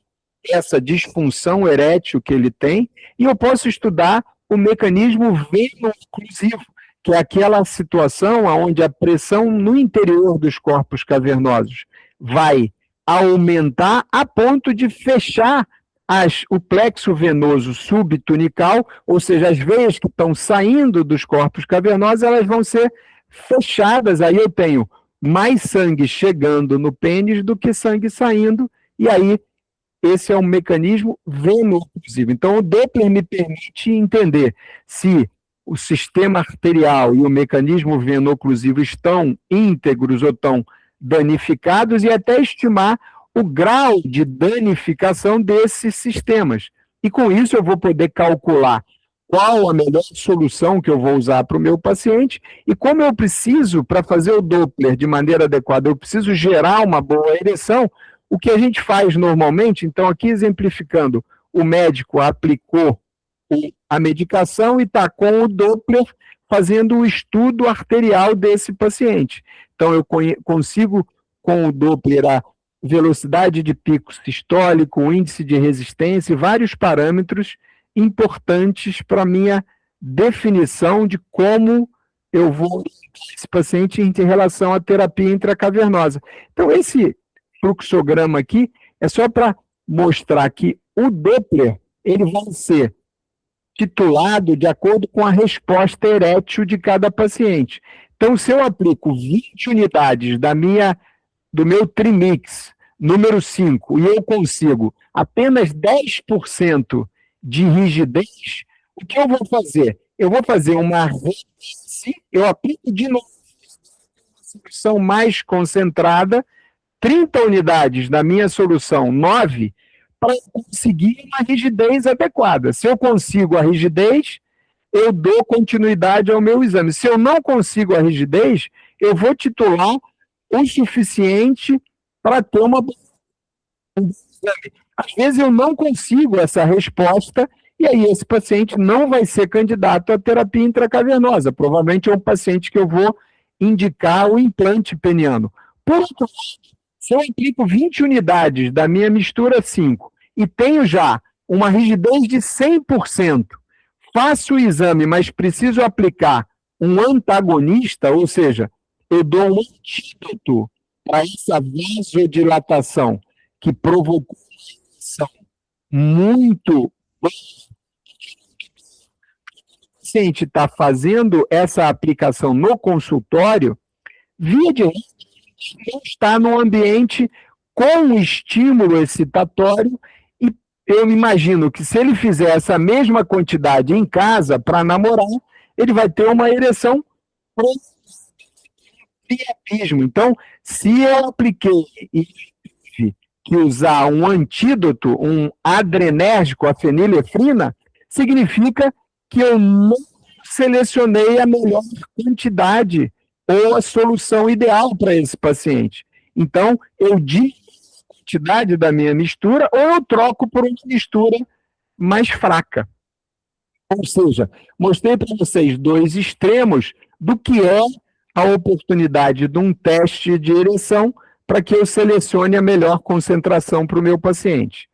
dessa disfunção erétil que ele tem, e eu posso estudar o mecanismo veno-occlusivo, que é aquela situação onde a pressão no interior dos corpos cavernosos vai aumentar a ponto de fechar o plexo venoso subtunical, ou seja, as veias que estão saindo dos corpos cavernosos, elas vão ser fechadas, aí eu tenho mais sangue chegando no pênis do que sangue saindo, e aí esse é um mecanismo veno-oclusivo. Então, o Doppler me permite entender se o sistema arterial e o mecanismo veno-oclusivo estão íntegros ou estão danificados e até estimar o grau de danificação desses sistemas. E com isso eu vou poder calcular qual a melhor solução que eu vou usar para o meu paciente e como eu preciso, para fazer o Doppler de maneira adequada, eu preciso gerar uma boa ereção. O que a gente faz normalmente, então aqui exemplificando, o médico aplicou a medicação e está com o Doppler fazendo o estudo arterial desse paciente. Então eu consigo com o Doppler a velocidade de pico sistólico, o índice de resistência e vários parâmetros importantes para a minha definição de como eu vou esse paciente em relação à terapia intracavernosa. Então esse fluxograma aqui é só para mostrar que o Doppler ele vai ser titulado de acordo com a resposta erétil de cada paciente. Então, se eu aplico 20 unidades do meu trimix, número 5, e eu consigo apenas 10% de rigidez, o que eu vou fazer? Eu vou fazer eu aplico de novo uma solução mais concentrada, 30 unidades da minha solução 9, para conseguir uma rigidez adequada. Se eu consigo a rigidez, eu dou continuidade ao meu exame. Se eu não consigo a rigidez, eu vou titular o suficiente para ter uma boa exame. Às vezes eu não consigo essa resposta, e aí esse paciente não vai ser candidato à terapia intracavernosa. Provavelmente é um paciente que eu vou indicar o implante peniano. Por outro lado, se eu aplico 20 unidades da minha mistura 5 e tenho já uma rigidez de 100%, faço o exame, mas preciso aplicar um antagonista, ou seja, eu dou um antídoto para essa vasodilatação que provocou uma infecção muito. O paciente está fazendo essa aplicação no consultório, via de regra, não está num ambiente com estímulo excitatório, e eu imagino que se ele fizer essa mesma quantidade em casa para namorar, ele vai ter uma ereção pro priapismo. Então, se eu apliquei e tive que usar um antídoto, um adrenérgico, a fenilefrina, significa que eu não selecionei a melhor quantidade ou a solução ideal para esse paciente. Então, eu diminuo a quantidade da minha mistura ou eu troco por uma mistura mais fraca. Ou seja, mostrei para vocês dois extremos do que é a oportunidade de um teste de ereção para que eu selecione a melhor concentração para o meu paciente.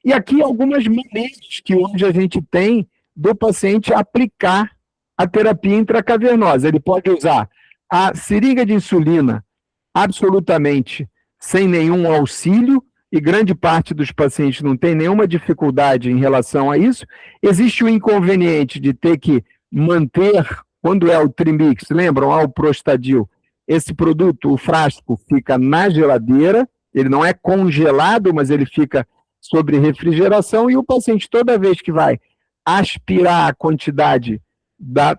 E aqui algumas maneiras que hoje a gente tem do paciente aplicar a terapia intracavernosa. Ele pode usar a seringa de insulina absolutamente sem nenhum auxílio, e grande parte dos pacientes não tem nenhuma dificuldade em relação a isso. Existe o inconveniente de ter que manter, quando é o Trimix, lembram, o Prostadil, esse produto, o frasco, fica na geladeira, ele não é congelado, mas ele fica sob refrigeração, e o paciente, toda vez que vai aspirar a quantidade da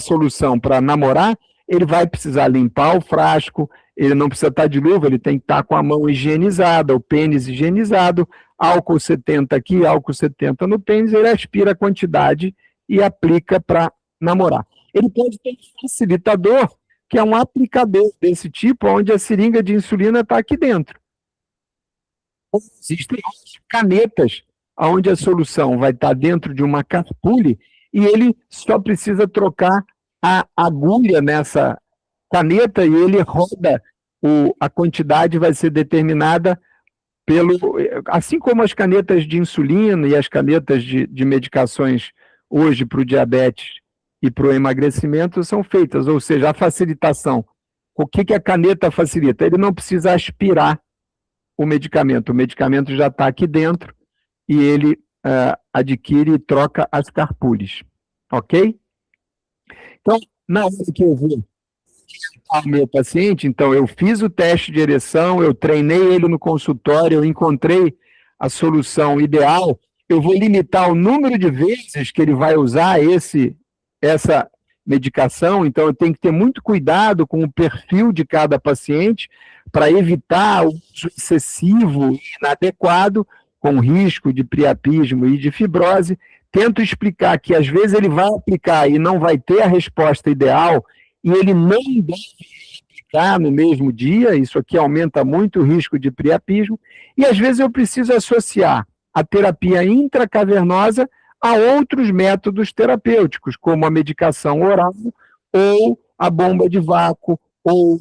solução para namorar, ele vai precisar limpar o frasco, ele não precisa estar de luva, ele tem que estar com a mão higienizada, o pênis higienizado, álcool 70 aqui, álcool 70 no pênis, ele aspira a quantidade e aplica para namorar. Ele pode ter um facilitador, que é um aplicador desse tipo, onde a seringa de insulina está aqui dentro. Existem canetas, onde a solução vai estar dentro de uma carpule, e ele só precisa trocar a agulha nessa caneta e ele roda, a quantidade vai ser determinada assim como as canetas de insulina e as canetas de medicações hoje para o diabetes e para o emagrecimento são feitas, ou seja, a facilitação. O que a caneta facilita? Ele não precisa aspirar o medicamento já está aqui dentro e ele adquire e troca as carpules, ok? Então, na hora que eu vou ao meu paciente, então eu fiz o teste de ereção, eu treinei ele no consultório, eu encontrei a solução ideal, eu vou limitar o número de vezes que ele vai usar essa medicação, então eu tenho que ter muito cuidado com o perfil de cada paciente para evitar o uso excessivo e inadequado, com risco de priapismo e de fibrose. Tento explicar que às vezes ele vai aplicar e não vai ter a resposta ideal, e ele não deve aplicar no mesmo dia, isso aqui aumenta muito o risco de priapismo, e às vezes eu preciso associar a terapia intracavernosa a outros métodos terapêuticos, como a medicação oral, ou a bomba de vácuo, ou o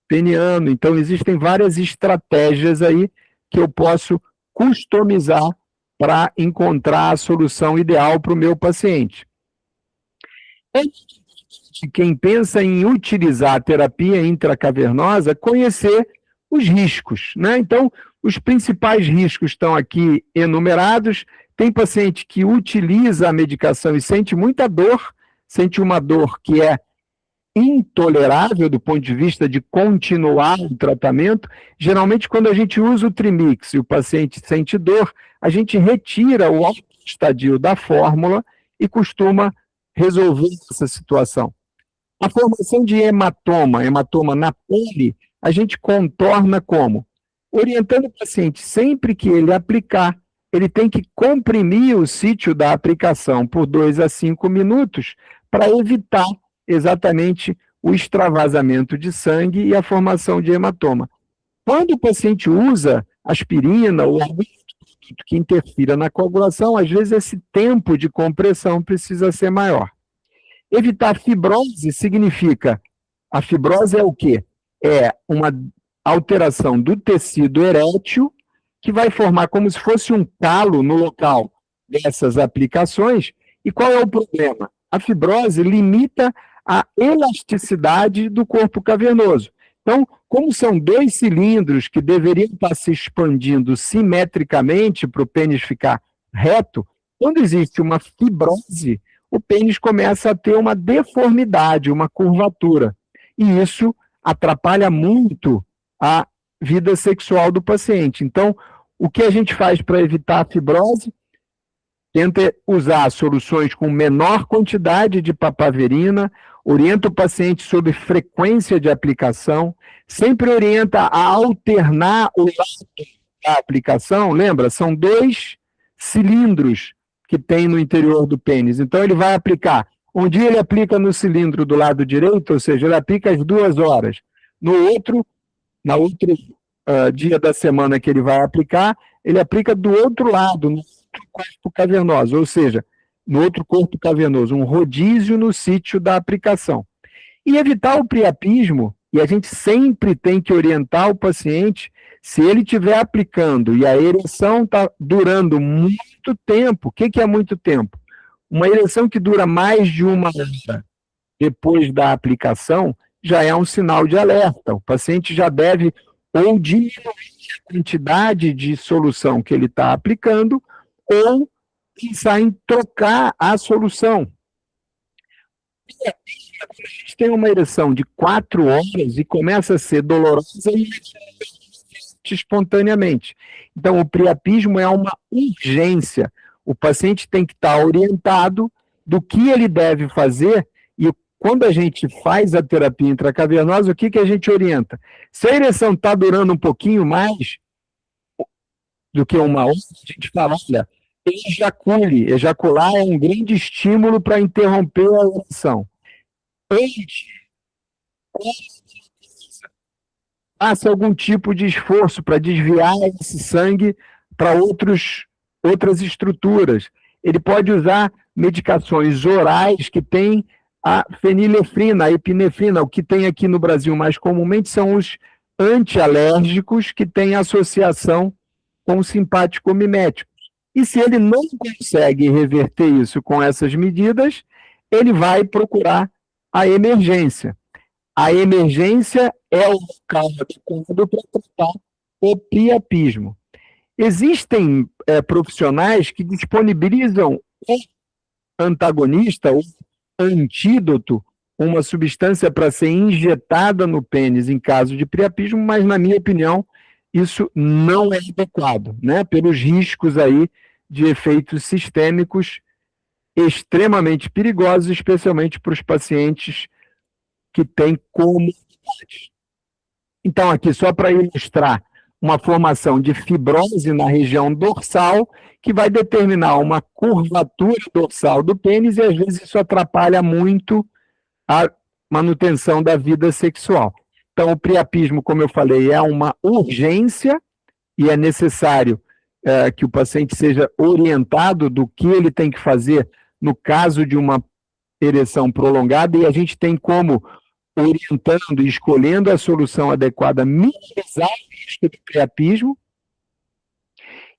peniano. Então, existem várias estratégias aí que eu posso customizar para encontrar a solução ideal para o meu paciente. Quem pensa em utilizar a terapia intracavernosa, conhecer os riscos, né? Então, os principais riscos estão aqui enumerados. Tem paciente que utiliza a medicação e sente muita dor, sente uma dor que é intolerável do ponto de vista de continuar o tratamento. Geralmente, quando a gente usa o Trimix e o paciente sente dor, a gente retira o alto estadio da fórmula e costuma resolver essa situação. A formação de hematoma na pele, a gente contorna como? Orientando o paciente, sempre que ele aplicar, ele tem que comprimir o sítio da aplicação por 2 a 5 minutos para evitar exatamente o extravasamento de sangue e a formação de hematoma. Quando o paciente usa aspirina ou algum produto que interfira na coagulação, às vezes esse tempo de compressão precisa ser maior. Evitar fibrose significa, a fibrose é o quê? É uma alteração do tecido erétil que vai formar como se fosse um calo no local dessas aplicações. E qual é o problema? A fibrose limita a elasticidade do corpo cavernoso. Então, como são 2 cilindros que deveriam estar se expandindo simetricamente para o pênis ficar reto, quando existe uma fibrose, o pênis começa a ter uma deformidade, uma curvatura. E isso atrapalha muito a vida sexual do paciente. Então, o que a gente faz para evitar a fibrose? Tenta usar soluções com menor quantidade de papaverina, orienta o paciente sobre frequência de aplicação, sempre orienta a alternar o lado da aplicação. Lembra? São 2 cilindros que tem no interior do pênis. Então, ele vai aplicar. Um dia ele aplica no cilindro do lado direito, ou seja, ele aplica às 2 horas. Na outro dia da semana que ele vai aplicar, ele aplica do outro lado, no outro corpo cavernoso, ou seja, no outro corpo cavernoso, um rodízio no sítio da aplicação. E evitar o priapismo, e a gente sempre tem que orientar o paciente, se ele estiver aplicando e a ereção está durando muito tempo. O que é muito tempo? Uma ereção que dura mais de 1 hora depois da aplicação já é um sinal de alerta. O paciente já deve ou diminuir a quantidade de solução que ele está aplicando ou pensar em trocar a solução. A gente tem uma ereção de 4 horas e começa a ser dolorosa e espontaneamente. Então, o priapismo é uma urgência. O paciente tem que estar orientado do que ele deve fazer, e quando a gente faz a terapia intracavernosa, o que a gente orienta? Se a ereção está durando um pouquinho mais do que 1 hora, a gente fala, olha, ejacule. Ejacular é um grande estímulo para interromper a ereção. Faça algum tipo de esforço para desviar esse sangue para outras estruturas. Ele pode usar medicações orais que têm a fenilefrina, a epinefrina. O que tem aqui no Brasil mais comumente são os antialérgicos que têm associação com simpático-miméticos. E se ele não consegue reverter isso com essas medidas, ele vai procurar a emergência. A emergência é o local adequado para tratar o priapismo. Existem profissionais que disponibilizam o antagonista, ou antídoto, uma substância para ser injetada no pênis em caso de priapismo, mas, na minha opinião, isso não é adequado, né? Pelos riscos aí de efeitos sistêmicos extremamente perigosos, especialmente para os pacientes que têm comorbidades. Então, aqui, só para ilustrar, uma formação de fibrose na região dorsal, que vai determinar uma curvatura dorsal do pênis, e às vezes isso atrapalha muito a manutenção da vida sexual. Então, o priapismo, como eu falei, é uma urgência, e é necessário que o paciente seja orientado do que ele tem que fazer no caso de uma ereção prolongada, e a gente tem como, orientando e escolhendo a solução adequada, minimizar o risco de priapismo.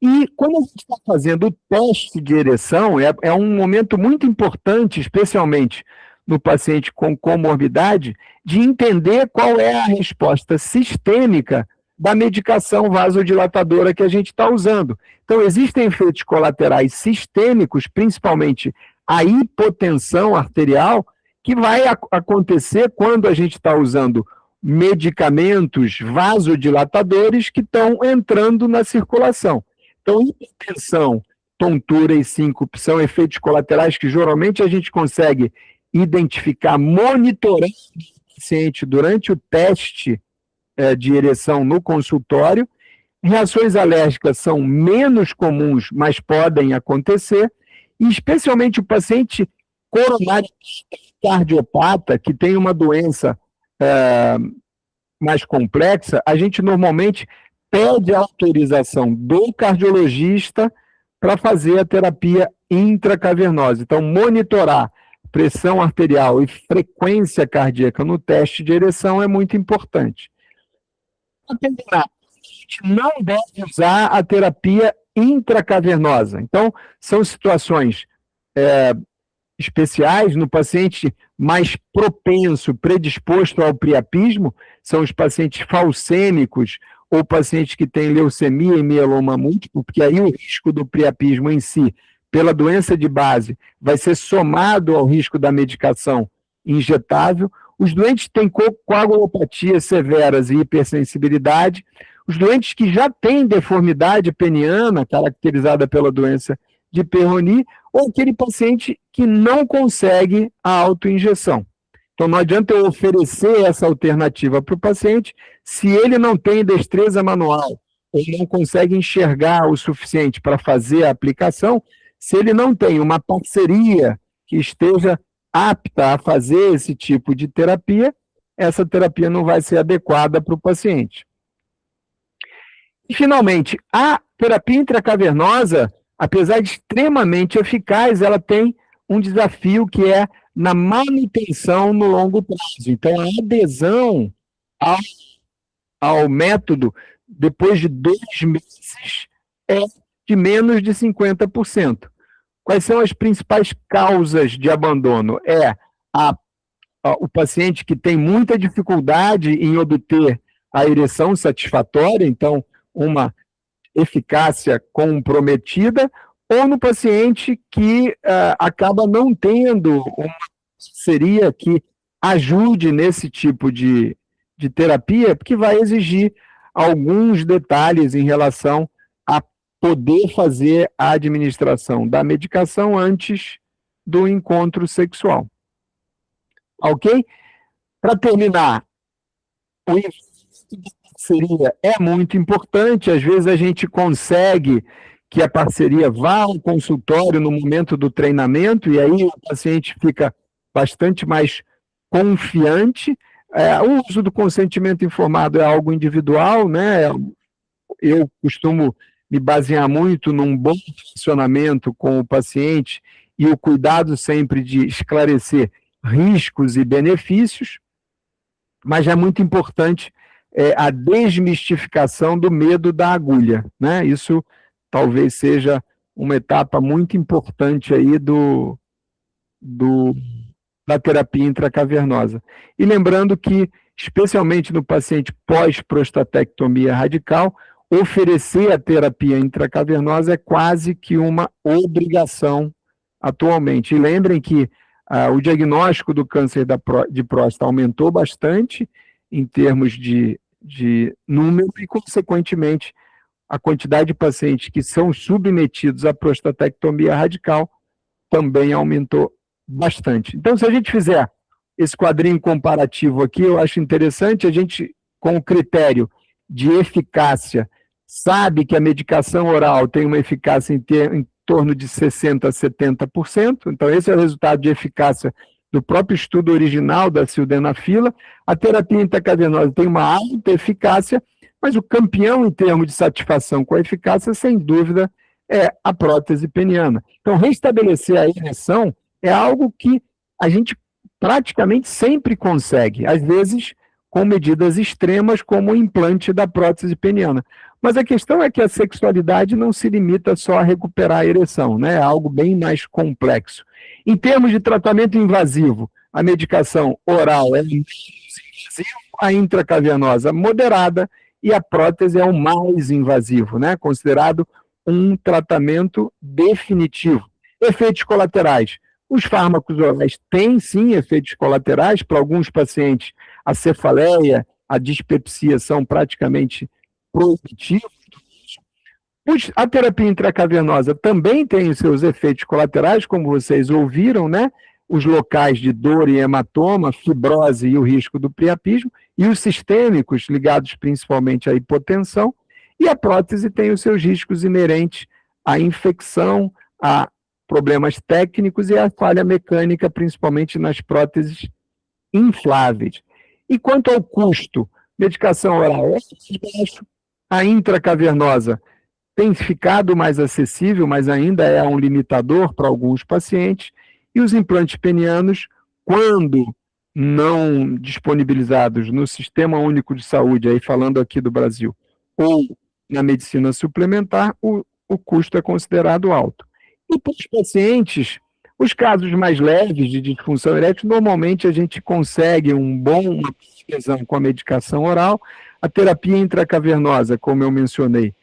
E quando a gente está fazendo o teste de ereção, é um momento muito importante, especialmente no paciente com comorbidade, de entender qual é a resposta sistêmica da medicação vasodilatadora que a gente está usando. Então, existem efeitos colaterais sistêmicos, principalmente a hipotensão arterial, que vai acontecer quando a gente está usando medicamentos vasodilatadores que estão entrando na circulação. Então, hipertensão, tontura e síncope são efeitos colaterais que geralmente a gente consegue identificar monitorando o paciente durante o teste de ereção no consultório. Reações alérgicas são menos comuns, mas podem acontecer, e especialmente o paciente coronário cardiopata, que tem uma doença mais complexa, a gente normalmente pede a autorização do cardiologista para fazer a terapia intracavernosa. Então, monitorar pressão arterial e frequência cardíaca no teste de ereção é muito importante. Para terminar, a gente não deve usar a terapia intracavernosa. Então, são situações especiais no paciente mais propenso, predisposto ao priapismo, são os pacientes falcêmicos ou pacientes que têm leucemia e mieloma múltiplo, porque aí o risco do priapismo em si, pela doença de base, vai ser somado ao risco da medicação injetável. Os doentes que têm coagulopatias severas e hipersensibilidade, os doentes que já têm deformidade peniana, caracterizada pela doença de Peyronie, ou aquele paciente que não consegue a autoinjeção. Então, não adianta eu oferecer essa alternativa para o paciente se ele não tem destreza manual ou não consegue enxergar o suficiente para fazer a aplicação, se ele não tem uma parceria que esteja apta a fazer esse tipo de terapia, essa terapia não vai ser adequada para o paciente. E, finalmente, a terapia intracavernosa, apesar de extremamente eficaz, ela tem um desafio que é na manutenção no longo prazo. Então, a adesão ao método, depois de 2 meses, é de menos de 50%. Quais são as principais causas de abandono? O paciente que tem muita dificuldade em obter a ereção satisfatória, então, uma eficácia comprometida, ou no paciente que acaba não tendo uma parceria que ajude nesse tipo de terapia, porque vai exigir alguns detalhes em relação a poder fazer a administração da medicação antes do encontro sexual. Ok? Para terminar, o parceria é muito importante. Às vezes a gente consegue que a parceria vá ao consultório no momento do treinamento, e aí o paciente fica bastante mais confiante. O uso do consentimento informado é algo individual, né? Eu costumo me basear muito num bom relacionamento com o paciente e o cuidado sempre de esclarecer riscos e benefícios, mas é muito importante a desmistificação do medo da agulha, né? Isso talvez seja uma etapa muito importante aí da terapia intracavernosa. E lembrando que, especialmente no paciente pós-prostatectomia radical, oferecer a terapia intracavernosa é quase que uma obrigação atualmente. E lembrem que O diagnóstico do câncer de próstata aumentou bastante em termos de número e, consequentemente, a quantidade de pacientes que são submetidos à prostatectomia radical também aumentou bastante. Então, se a gente fizer esse quadrinho comparativo aqui, eu acho interessante, a gente, com o critério de eficácia, sabe que a medicação oral tem uma eficácia em torno de 60% a 70%, então esse é o resultado de eficácia do próprio estudo original da sildenafila. A terapia intracavernosa tem uma alta eficácia, mas o campeão em termos de satisfação com a eficácia, sem dúvida, é a prótese peniana. Então, restabelecer a ereção é algo que a gente praticamente sempre consegue, às vezes com medidas extremas, como o implante da prótese peniana. Mas a questão é que a sexualidade não se limita só a recuperar a ereção, né? É algo bem mais complexo. Em termos de tratamento invasivo, a medicação oral é invasiva, a intracavernosa moderada e a prótese é o mais invasivo, né? Considerado um tratamento definitivo. Efeitos colaterais. Os fármacos orais têm, sim, efeitos colaterais. Para alguns pacientes, a cefaleia, a dispepsia são praticamente proibitivos. A terapia intracavernosa também tem os seus efeitos colaterais, como vocês ouviram, né? Os locais de dor e hematoma, fibrose e o risco do priapismo, e os sistêmicos, ligados principalmente à hipotensão, e a prótese tem os seus riscos inerentes à infecção, a problemas técnicos e a falha mecânica, principalmente nas próteses infláveis. E quanto ao custo, medicação oral é baixo, a intracavernosa tem ficado mais acessível, mas ainda é um limitador para alguns pacientes, e os implantes penianos, quando não disponibilizados no Sistema Único de Saúde, aí falando aqui do Brasil, ou na medicina suplementar, o custo é considerado alto. E para os pacientes, os casos mais leves de disfunção erétil, normalmente a gente consegue uma precisão com a medicação oral. A terapia intracavernosa, como eu mencionei,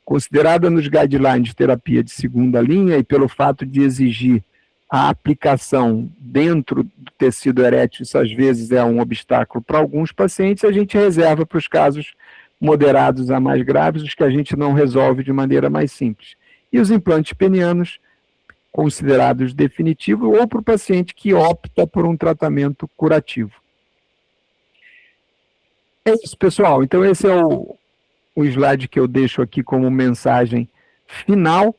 considerada nos guidelines de terapia de segunda linha, e pelo fato de exigir a aplicação dentro do tecido erétil, isso às vezes é um obstáculo para alguns pacientes, a gente reserva para os casos moderados a mais graves, os que a gente não resolve de maneira mais simples. E os implantes penianos, considerados definitivos, ou para o paciente que opta por um tratamento curativo. É isso, pessoal. Então, esse é o slide que eu deixo aqui como mensagem final.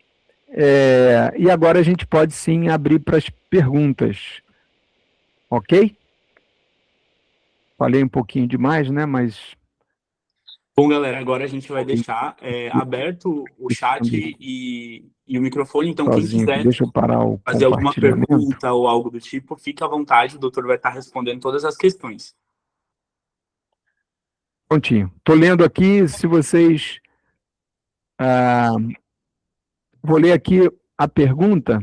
E agora a gente pode, sim, abrir para as perguntas. Ok? Falei um pouquinho demais, né? Mas... Bom, galera, agora a gente vai deixar aberto o chat e o microfone, então quem quiser Deixa eu parar o fazer alguma pergunta ou algo do tipo, fique à vontade, o doutor vai estar respondendo todas as questões. Prontinho. Estou lendo aqui, se vocês... vou ler aqui a pergunta.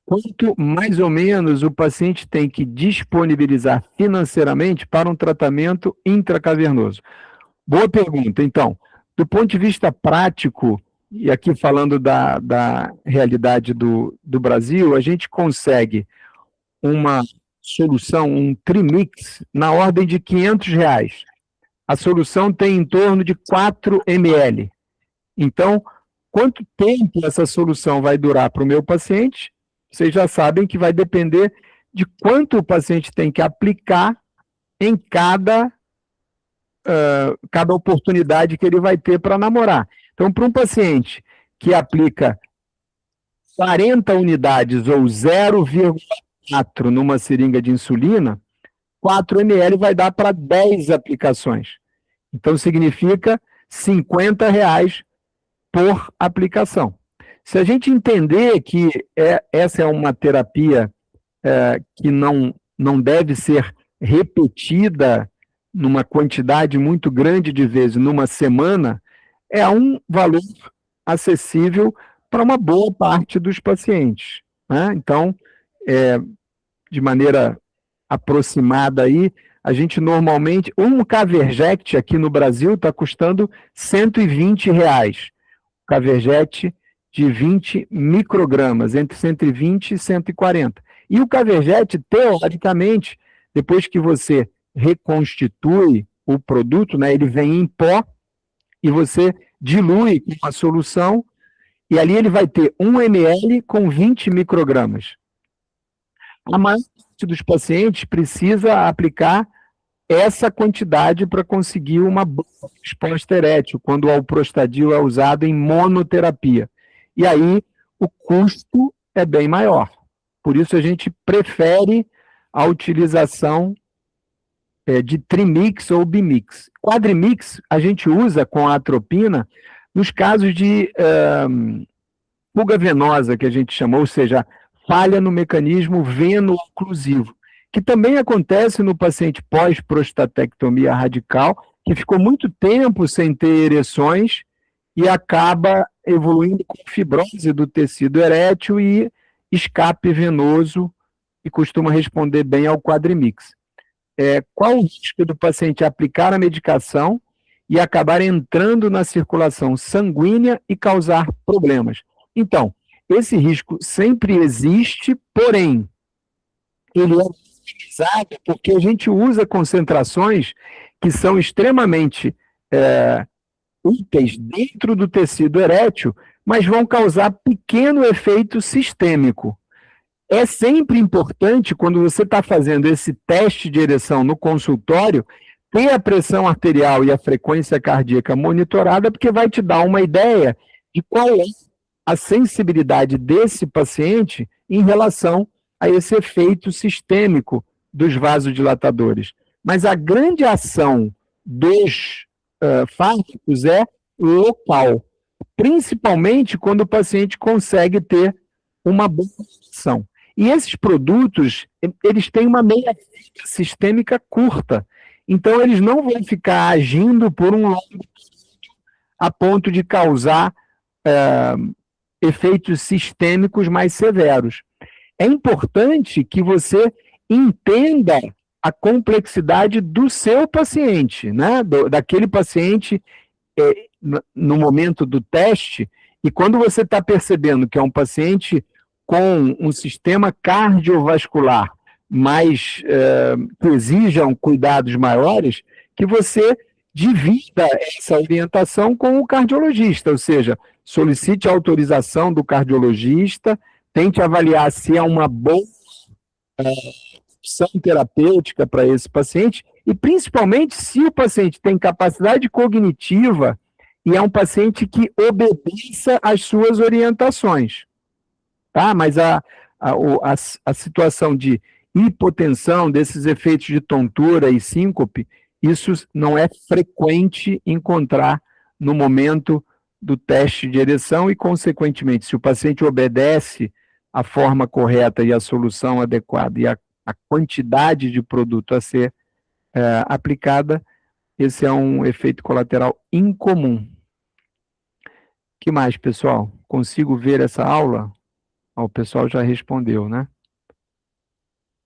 Quanto, mais ou menos, o paciente tem que disponibilizar financeiramente para um tratamento intracavernoso? Boa pergunta. Então, do ponto de vista prático, e aqui falando da realidade do Brasil, a gente consegue uma solução, um trimix, na ordem de R$500. A solução tem em torno de 4 ml. Então, quanto tempo essa solução vai durar para o meu paciente? Vocês já sabem que vai depender de quanto o paciente tem que aplicar em cada oportunidade que ele vai ter para namorar. Então, para um paciente que aplica 40 unidades ou 0,4 numa seringa de insulina, 4 ml vai dar para 10 aplicações. Então, significa R$50 por aplicação. Se a gente entender que essa é uma terapia que não deve ser repetida numa quantidade muito grande de vezes numa semana, é um valor acessível para uma boa parte dos pacientes, né? Então, de maneira aproximada aí, a gente normalmente, um Caverject aqui no Brasil está custando R$120. Caverject de 20 microgramas, entre 120 e 140. E o Caverjet, teoricamente, depois que você reconstitui o produto, né, ele vem em pó e você dilui com uma solução e ali ele vai ter 1 ml com 20 microgramas. A maior parte dos pacientes precisa aplicar essa quantidade para conseguir uma boa resposta erétil, quando o alprostadil é usado em monoterapia. E aí o custo é bem maior. Por isso a gente prefere a utilização de trimix ou bimix. Quadrimix a gente usa com a atropina nos casos de fuga venosa, que a gente chama, ou seja, falha no mecanismo veno-oclusivo, que também acontece no paciente pós-prostatectomia radical, que ficou muito tempo sem ter ereções e acaba evoluindo com fibrose do tecido erétil e escape venoso, e costuma responder bem ao quadrimix. Qual o risco do paciente aplicar a medicação e acabar entrando na circulação sanguínea e causar problemas? Então, esse risco sempre existe, porém, ele é minimizado porque a gente usa concentrações que são extremamente úteis dentro do tecido erétil, mas vão causar pequeno efeito sistêmico. É sempre importante, quando você está fazendo esse teste de ereção no consultório, ter a pressão arterial e a frequência cardíaca monitorada, porque vai te dar uma ideia de qual é a sensibilidade desse paciente em relação a esse efeito sistêmico dos vasodilatadores. Mas a grande ação dos fármacos é local, principalmente quando o paciente consegue ter uma boa ação. E esses produtos, eles têm uma meia-vida sistêmica curta, então eles não vão ficar agindo por um longo período a ponto de causar efeitos sistêmicos mais severos. É importante que você entenda a complexidade do seu paciente, né? Daquele paciente no momento do teste, e quando você está percebendo que é um paciente com um sistema cardiovascular mais que exijam cuidados maiores, que você divida essa orientação com o cardiologista, ou seja, solicite a autorização do cardiologista, tente avaliar se é uma boa opção terapêutica para esse paciente, e principalmente se o paciente tem capacidade cognitiva e é um paciente que obedeça às suas orientações. Tá? Mas a situação de hipotensão, desses efeitos de tontura e síncope, isso não é frequente encontrar no momento do teste de ereção e, consequentemente, se o paciente obedece à forma correta e à solução adequada e a quantidade de produto a ser aplicada, esse é um efeito colateral incomum. Que mais, pessoal? Consigo ver essa aula? O pessoal já respondeu, né?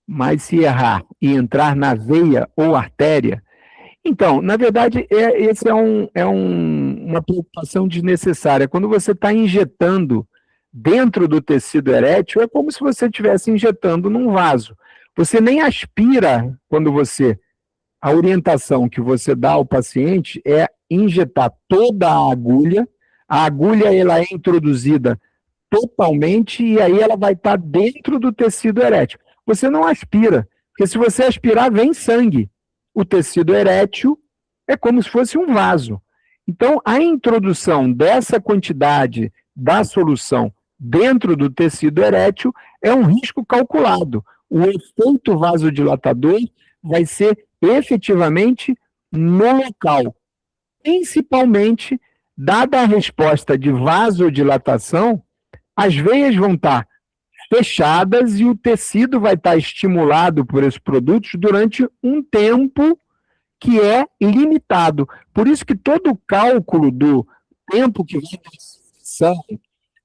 Mas se errar e entrar na veia ou artéria, então, na verdade, esse é uma preocupação desnecessária. Quando você está injetando dentro do tecido erétil, é como se você estivesse injetando num vaso. Você nem aspira quando a orientação que você dá ao paciente é injetar toda a agulha ela é introduzida totalmente e aí ela vai estar dentro do tecido erétil. Você não aspira, porque se você aspirar, vem sangue. O tecido erétil é como se fosse um vaso. Então, a introdução dessa quantidade da solução dentro do tecido erétil é um risco calculado. O efeito vasodilatador vai ser efetivamente no local. Principalmente, dada a resposta de vasodilatação, as veias vão estar fechadas e o tecido vai estar estimulado por esses produtos durante um tempo que é limitado. Por isso que todo o cálculo do tempo que vai ter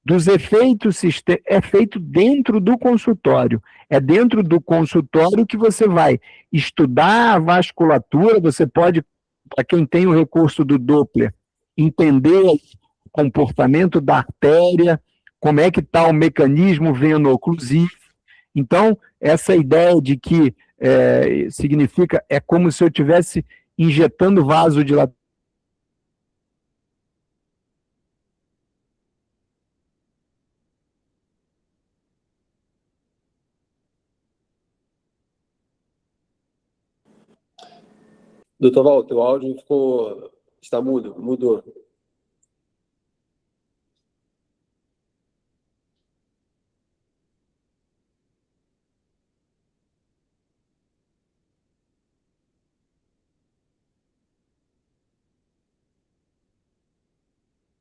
dos efeitos é feito dentro do consultório. É dentro do consultório que você vai estudar a vasculatura, você pode, para quem tem o recurso do Doppler, entender o comportamento da artéria, como é que está o mecanismo veno-oclusivo, Então, essa ideia de que significa, é como se eu estivesse injetando vasodilatador. Doutor Val, teu áudio está mudo, mudou.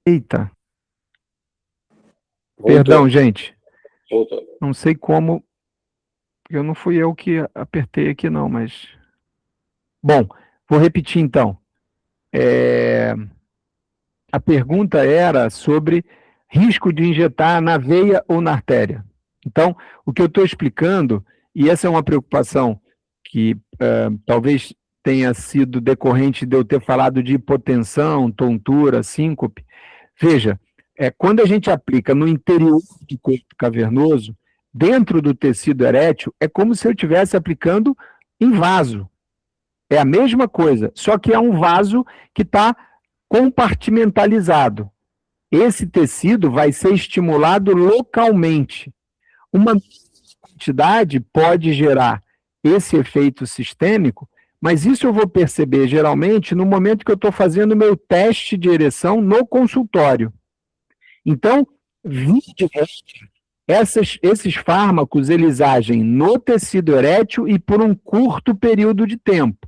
Eita. Voltou. Perdão, gente. Voltou. Não sei como. Não fui eu que apertei aqui, não, mas. Bom, vou repetir então. A pergunta era sobre risco de injetar na veia ou na artéria. Então, o que eu estou explicando, e essa é uma preocupação que talvez tenha sido decorrente de eu ter falado de hipotensão, tontura, síncope. Veja, quando a gente aplica no interior do corpo cavernoso, dentro do tecido erétil, é como se eu estivesse aplicando em vaso. É a mesma coisa, só que é um vaso que está compartimentalizado. Esse tecido vai ser estimulado localmente. Uma quantidade pode gerar esse efeito sistêmico, mas isso eu vou perceber geralmente no momento que eu estou fazendo o meu teste de ereção no consultório. Então, esses fármacos, eles agem no tecido erétil e por um curto período de tempo.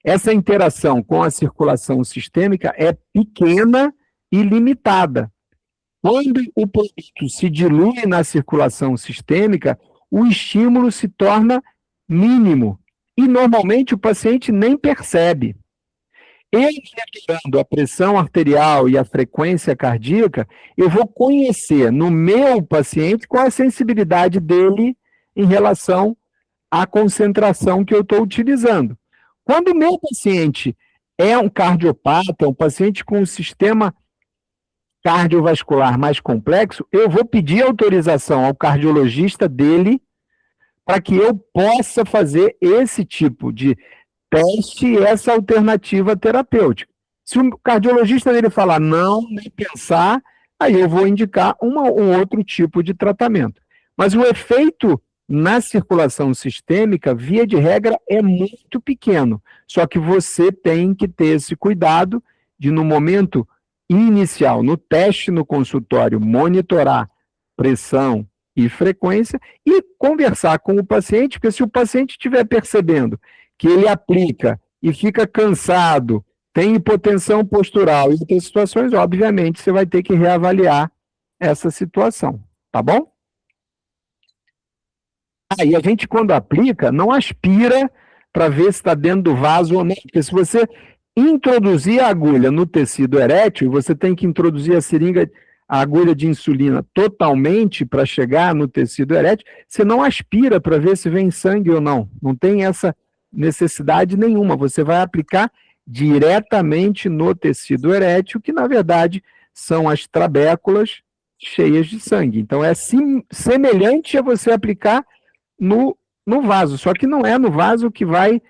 Essa interação com a circulação sistêmica é pequena e limitada. Quando o produto se dilui na circulação sistêmica, o estímulo se torna mínimo e normalmente o paciente nem percebe. Eu, monitorando a pressão arterial e a frequência cardíaca, eu vou conhecer no meu paciente qual a sensibilidade dele em relação à concentração que eu estou utilizando. Quando o meu paciente é um cardiopata, um paciente com um sistema cardiovascular mais complexo, eu vou pedir autorização ao cardiologista dele para que eu possa fazer esse tipo de teste e essa alternativa terapêutica. Se o cardiologista dele falar não, nem pensar, aí eu vou indicar um outro tipo de tratamento. Mas o efeito na circulação sistêmica, via de regra, é muito pequeno. Só que você tem que ter esse cuidado de, no momento inicial, no teste no consultório, monitorar pressão e frequência e conversar com o paciente, porque se o paciente estiver percebendo que ele aplica e fica cansado, tem hipotensão postural e outras situações, obviamente você vai ter que reavaliar essa situação, tá bom? E a gente, quando aplica, não aspira para ver se está dentro do vaso ou não, porque se você introduzir a agulha no tecido erétil, você tem que introduzir a agulha de insulina totalmente para chegar no tecido erétil, você não aspira para ver se vem sangue ou não. Não tem essa necessidade nenhuma. Você vai aplicar diretamente no tecido erétil, que na verdade são as trabéculas cheias de sangue. Então é semelhante a você aplicar no vaso, só que não é no vaso que vai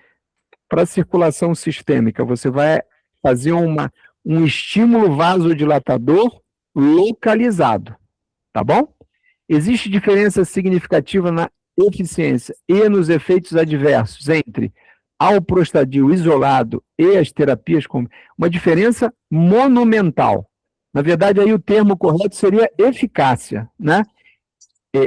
para a circulação sistêmica. Você vai fazer um estímulo vasodilatador localizado, tá bom? Existe diferença significativa na eficiência e nos efeitos adversos entre alprostadil isolado e as terapias com uma diferença monumental. Na verdade, aí o termo correto seria eficácia, né?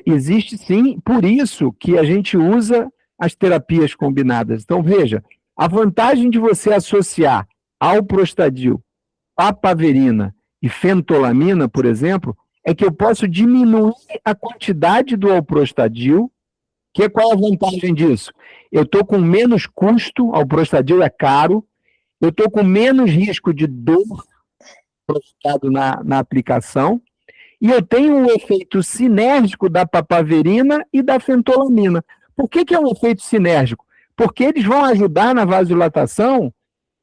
Existe sim, por isso que a gente usa as terapias combinadas. Então, veja, a vantagem de você associar alprostadil, papaverina e fentolamina, por exemplo, é que eu posso diminuir a quantidade do alprostadil, qual é a vantagem disso? Eu estou com menos custo, alprostadil é caro, eu estou com menos risco de dor provocado na aplicação, e eu tenho um efeito sinérgico da papaverina e da fentolamina. Por que é um efeito sinérgico? Porque eles vão ajudar na vasodilatação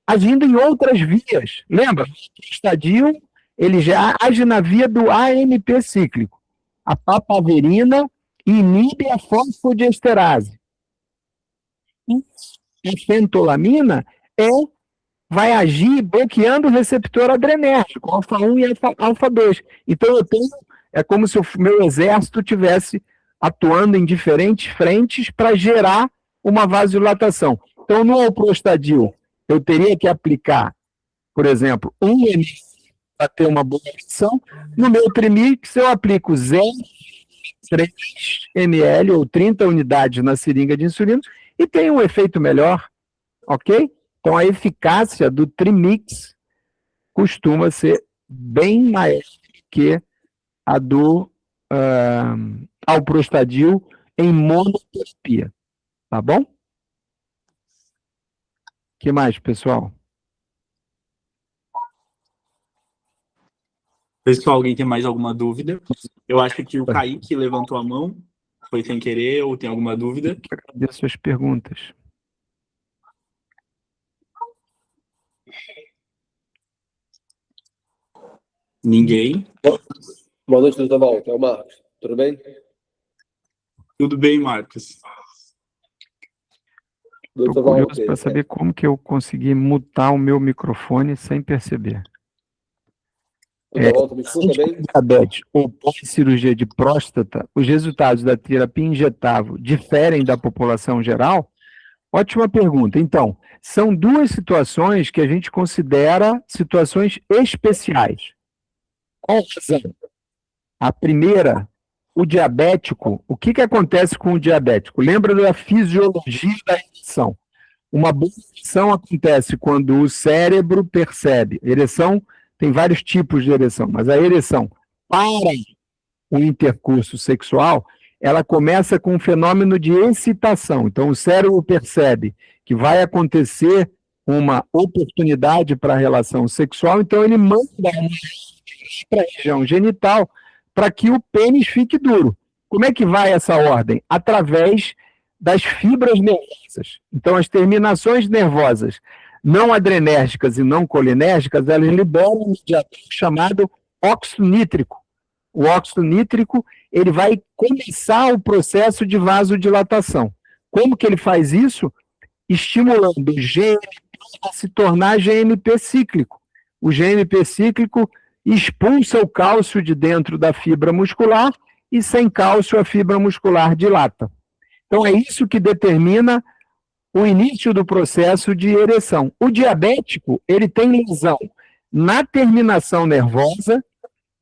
agindo em outras vias. Lembra? O alprostadil, ele já age na via do AMP cíclico. A papaverina, inibe a fosfodiesterase. A fentolamina vai agir bloqueando o receptor adrenérgico, alfa-1 e alfa-2. Então, é como se o meu exército tivesse atuando em diferentes frentes para gerar uma vasodilatação. Então, no alprostadil, eu teria que aplicar, por exemplo, 1 ml para ter uma boa ação. No meu trimix, eu aplico 0,3 ml ou 30 unidades na seringa de insulina e tem um efeito melhor, ok? Então, a eficácia do trimix costuma ser bem maior que a do alprostadil em monoterapia, tá bom? O que mais, pessoal? Pessoal, alguém tem mais alguma dúvida? Eu acho que o Kaique levantou a mão, foi sem querer, ou tem alguma dúvida? Eu agradeço as perguntas. Ninguém? Boa noite, doutor Walter. É o Marcos. Tudo bem? Tudo bem, Marcos. Estou curioso para saber como que eu consegui mutar o meu microfone sem perceber. Doutor Walter, me escuta bem? Diabetes ou pós-cirurgia de próstata, os resultados da terapia injetável diferem da população geral? Ótima pergunta. Então, são duas situações que a gente considera situações especiais. Qual a razão? A primeira, o diabético. O que acontece com o diabético? Lembra da fisiologia da ereção. Uma boa ereção acontece quando o cérebro percebe. Ereção tem vários tipos de ereção, mas a ereção para o intercurso sexual, ela começa com um fenômeno de excitação. Então, o cérebro percebe que vai acontecer uma oportunidade para a relação sexual, então ele manda para a região genital para que o pênis fique duro. Como é que vai essa ordem? Através das fibras nervosas. Então, as terminações nervosas não adrenérgicas e não colinérgicas, elas liberam um mediador chamado óxido nítrico. O óxido nítrico, ele vai começar o processo de vasodilatação. Como que ele faz isso? Estimulando o GNP a se tornar GNP cíclico. O GNP cíclico expulsa o cálcio de dentro da fibra muscular e sem cálcio a fibra muscular dilata. Então é isso que determina o início do processo de ereção. O diabético, ele tem lesão na terminação nervosa,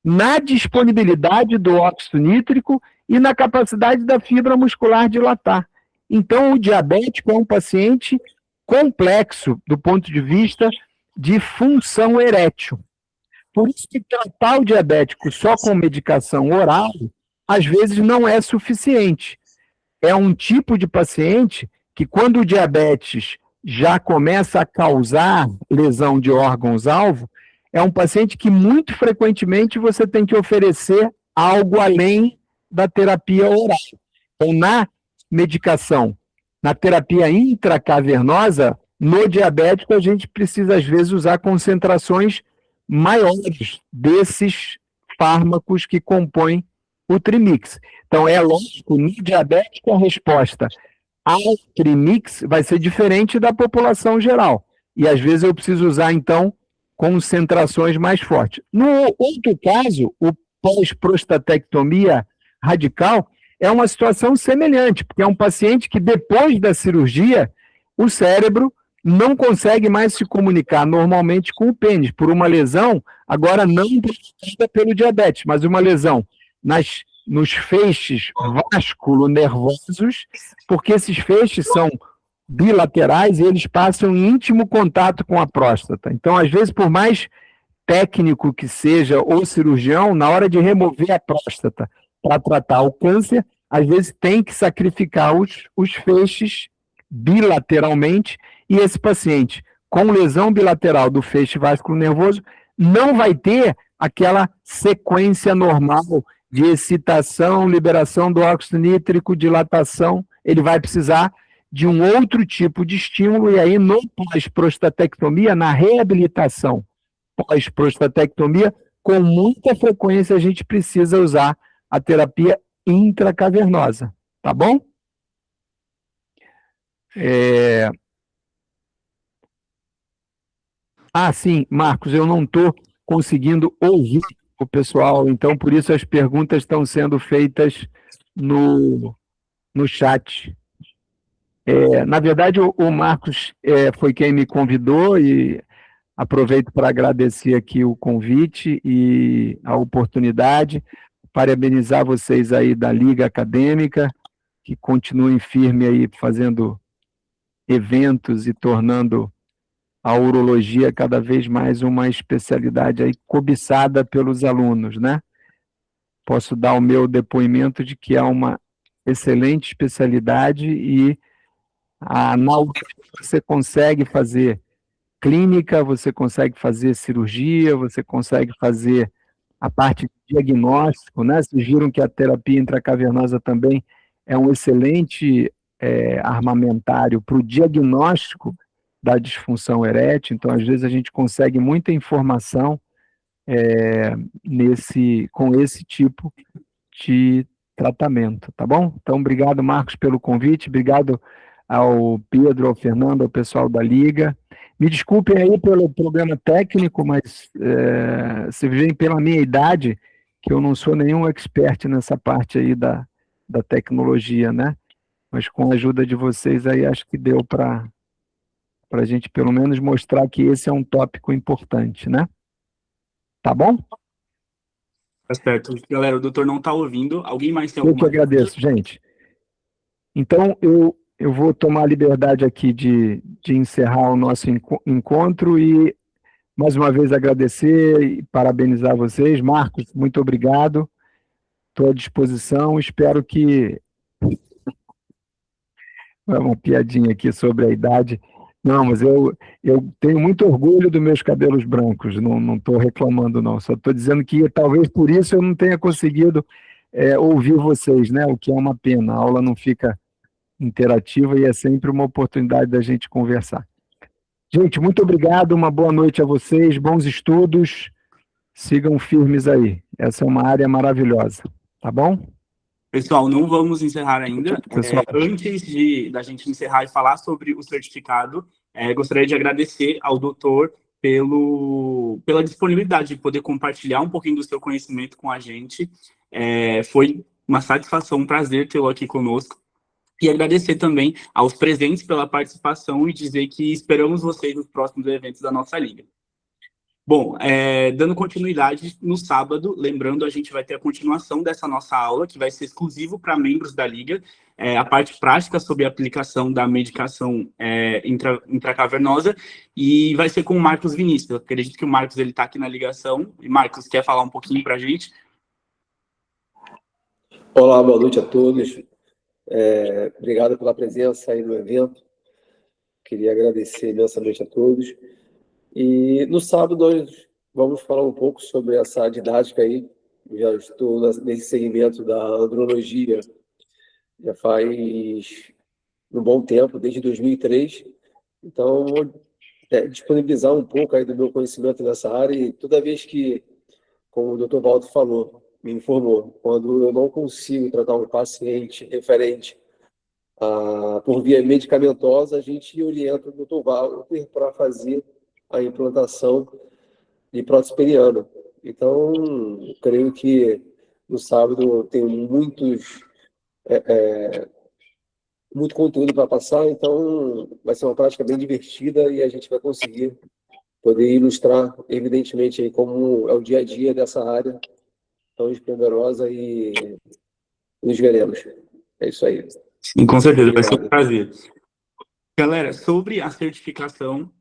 na disponibilidade do óxido nítrico e na capacidade da fibra muscular dilatar. Então, o diabético é um paciente complexo do ponto de vista de função erétil. Por isso que tratar o diabético só com medicação oral, às vezes não é suficiente. É um tipo de paciente que, quando o diabetes já começa a causar lesão de órgãos-alvo, é um paciente que muito frequentemente você tem que oferecer algo além da terapia oral. Então, na medicação, na terapia intracavernosa, no diabético, a gente precisa, às vezes, usar concentrações maiores desses fármacos que compõem o trimix. Então, é lógico, no diabético, a resposta ao trimix vai ser diferente da população geral. E, às vezes, eu preciso usar, então, concentrações mais fortes. No outro caso, o pós-prostatectomia radical é uma situação semelhante, porque é um paciente que, depois da cirurgia, o cérebro não consegue mais se comunicar normalmente com o pênis, por uma lesão, agora não provocada pelo diabetes, mas uma lesão nos feixes vasculonervosos, porque esses feixes são bilaterais e eles passam em íntimo contato com a próstata. Então, às vezes, por mais técnico que seja o cirurgião, na hora de remover a próstata para tratar o câncer, às vezes tem que sacrificar os feixes bilateralmente, e esse paciente com lesão bilateral do feixe vasculonervoso não vai ter aquela sequência normal de excitação, liberação do óxido nítrico, dilatação. Ele vai precisar de um outro tipo de estímulo, e aí no pós-prostatectomia, na reabilitação pós-prostatectomia, com muita frequência a gente precisa usar a terapia intracavernosa, tá bom? Sim, Marcos, eu não estou conseguindo ouvir o pessoal, então por isso as perguntas estão sendo feitas no chat. Na verdade, o Marcos foi quem me convidou e aproveito para agradecer aqui o convite e a oportunidade, parabenizar vocês aí da Liga Acadêmica, que continuem firme aí fazendo eventos e tornando a urologia cada vez mais uma especialidade aí cobiçada pelos alunos, né? Posso dar o meu depoimento de que é uma excelente especialidade e na UFSC você consegue fazer clínica, você consegue fazer cirurgia, você consegue fazer a parte de diagnóstico, né? Vocês viram que a terapia intracavernosa também é um excelente armamentário para o diagnóstico da disfunção erétil, então às vezes a gente consegue muita informação com esse tipo de tratamento, tá bom? Então, obrigado, Marcos, pelo convite, obrigado ao Pedro, ao Fernando, ao pessoal da Liga. Me desculpem aí pelo problema técnico, mas se veem pela minha idade, que eu não sou nenhum expert nessa parte aí da tecnologia, né? Mas com a ajuda de vocês aí, acho que deu para a gente pelo menos mostrar que esse é um tópico importante, né? Tá bom? Tá certo. Galera, o doutor não está ouvindo. Alguém mais tem Eu que alguma dúvida? agradeço, gente. Então, eu vou tomar a liberdade aqui de encerrar o nosso encontro e, mais uma vez, agradecer e parabenizar vocês. Marcos, muito obrigado. Estou à disposição. Espero que. É uma piadinha aqui sobre a idade. Não, mas eu tenho muito orgulho dos meus cabelos brancos. Não estou reclamando, não. Só estou dizendo que talvez por isso eu não tenha conseguido ouvir vocês, né? O que é uma pena. A aula não fica interativa e é sempre uma oportunidade da gente conversar. Gente, muito obrigado, uma boa noite a vocês, bons estudos, sigam firmes aí. Essa é uma área maravilhosa, tá bom? Pessoal, não vamos encerrar ainda. Pessoal, Antes da gente encerrar e falar sobre o certificado, gostaria de agradecer ao doutor pela disponibilidade de poder compartilhar um pouquinho do seu conhecimento com a gente. Foi uma satisfação, um prazer tê-lo aqui conosco. E agradecer também aos presentes pela participação e dizer que esperamos vocês nos próximos eventos da nossa liga. Bom, dando continuidade, no sábado, lembrando, a gente vai ter a continuação dessa nossa aula, que vai ser exclusivo para membros da Liga, a parte prática sobre a aplicação da medicação intracavernosa, e vai ser com o Marcos Vinícius. Eu acredito que o Marcos está aqui na ligação. E, Marcos, quer falar um pouquinho para a gente? Olá, boa noite a todos. Obrigado pela presença aí no evento. Queria agradecer imensamente a todos. E no sábado nós vamos falar um pouco sobre essa didática aí. Eu já estou nesse segmento da andrologia já faz um bom tempo, desde 2003. Então, vou disponibilizar um pouco aí do meu conhecimento nessa área e toda vez que, como o Dr. Walter falou, me informou, quando eu não consigo tratar um paciente referente por via medicamentosa, a gente orienta o Dr. Walter para fazer a implantação de prótese peniana. Então, eu creio que no sábado tem muito conteúdo para passar, então vai ser uma prática bem divertida e a gente vai conseguir poder ilustrar, evidentemente, aí como é o dia a dia dessa área tão esplendorosa e nos veremos. É isso aí. Sim, com certeza, vai ser um Obrigado. prazer. Galera, sobre a certificação,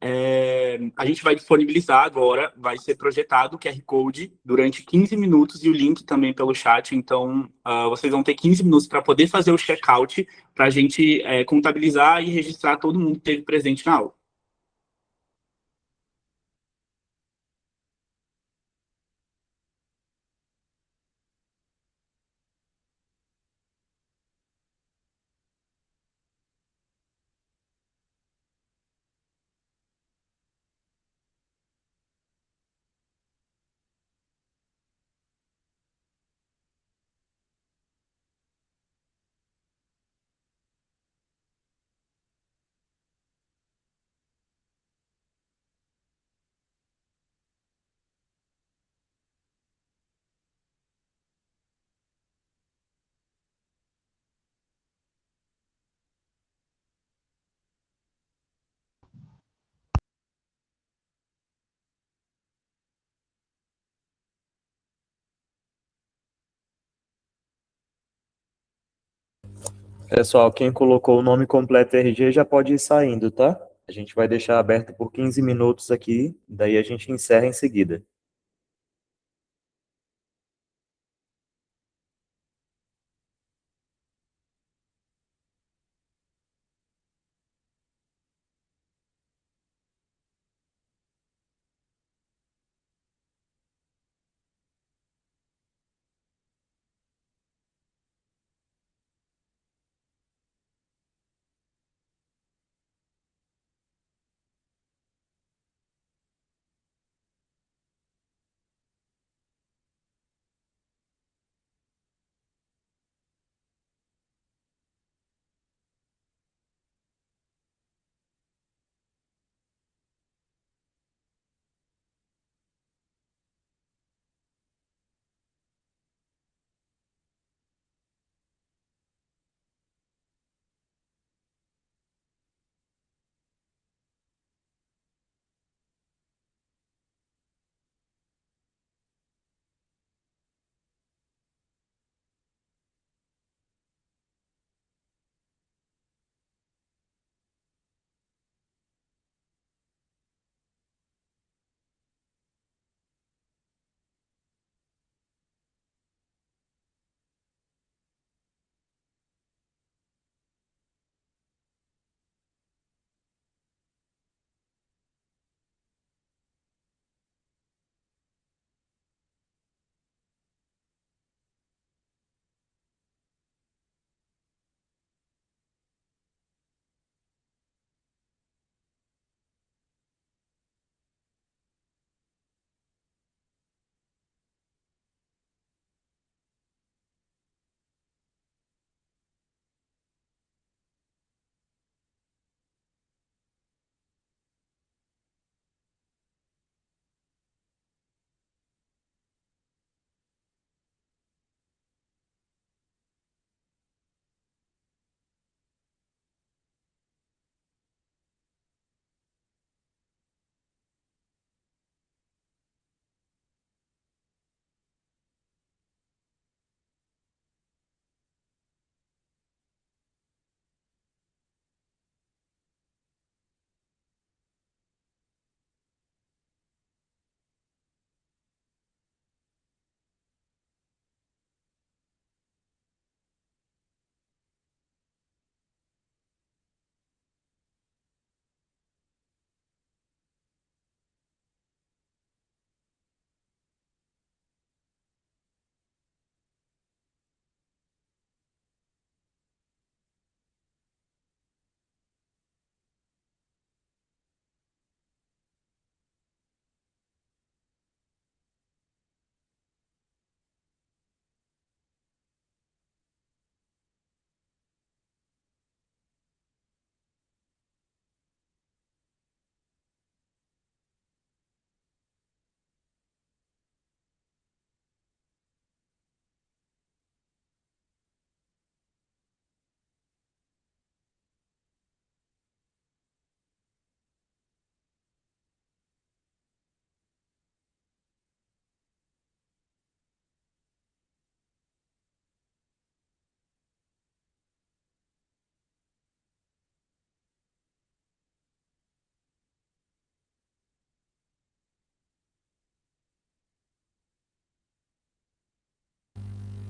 a gente vai disponibilizar agora, vai ser projetado o QR Code durante 15 minutos e o link também pelo chat, então vocês vão ter 15 minutos para poder fazer o check-out, para a gente contabilizar e registrar todo mundo que esteve presente na aula. Pessoal, quem colocou o nome completo RG já pode ir saindo, tá? A gente vai deixar aberto por 15 minutos aqui, daí a gente encerra em seguida.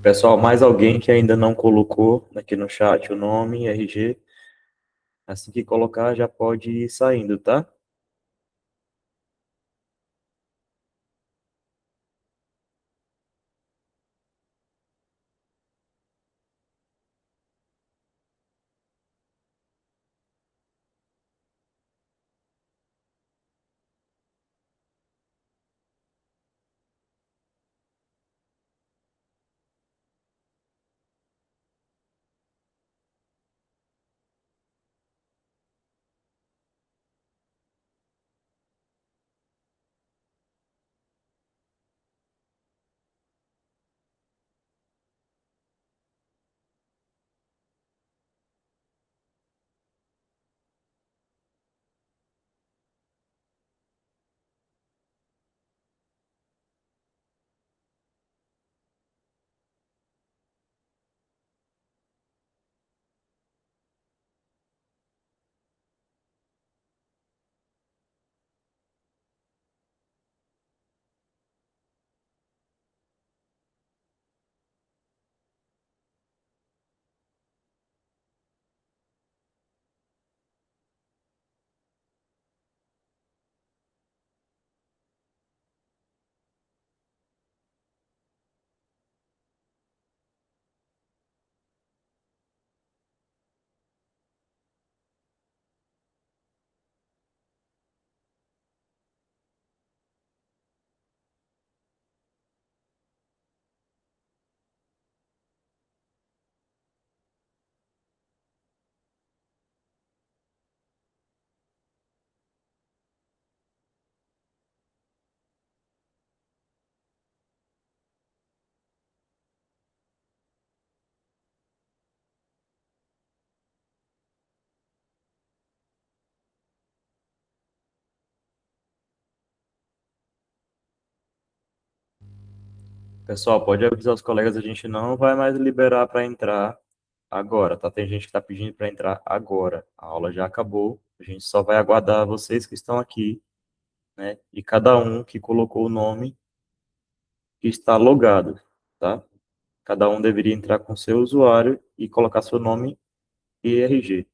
Pessoal, mais alguém que ainda não colocou aqui no chat o nome, RG? Assim que colocar, já pode ir saindo, tá? Pessoal, pode avisar os colegas, a gente não vai mais liberar para entrar agora, tá? Tem gente que está pedindo para entrar agora. A aula já acabou, a gente só vai aguardar vocês que estão aqui, né? E cada um que colocou o nome que está logado, tá? Cada um deveria entrar com seu usuário e colocar seu nome e RG.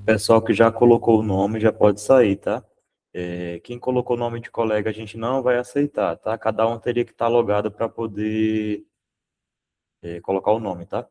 Pessoal que já colocou o nome já pode sair, tá? Quem colocou o nome de colega a gente não vai aceitar, tá? Cada um teria que estar logado para poder colocar o nome, tá?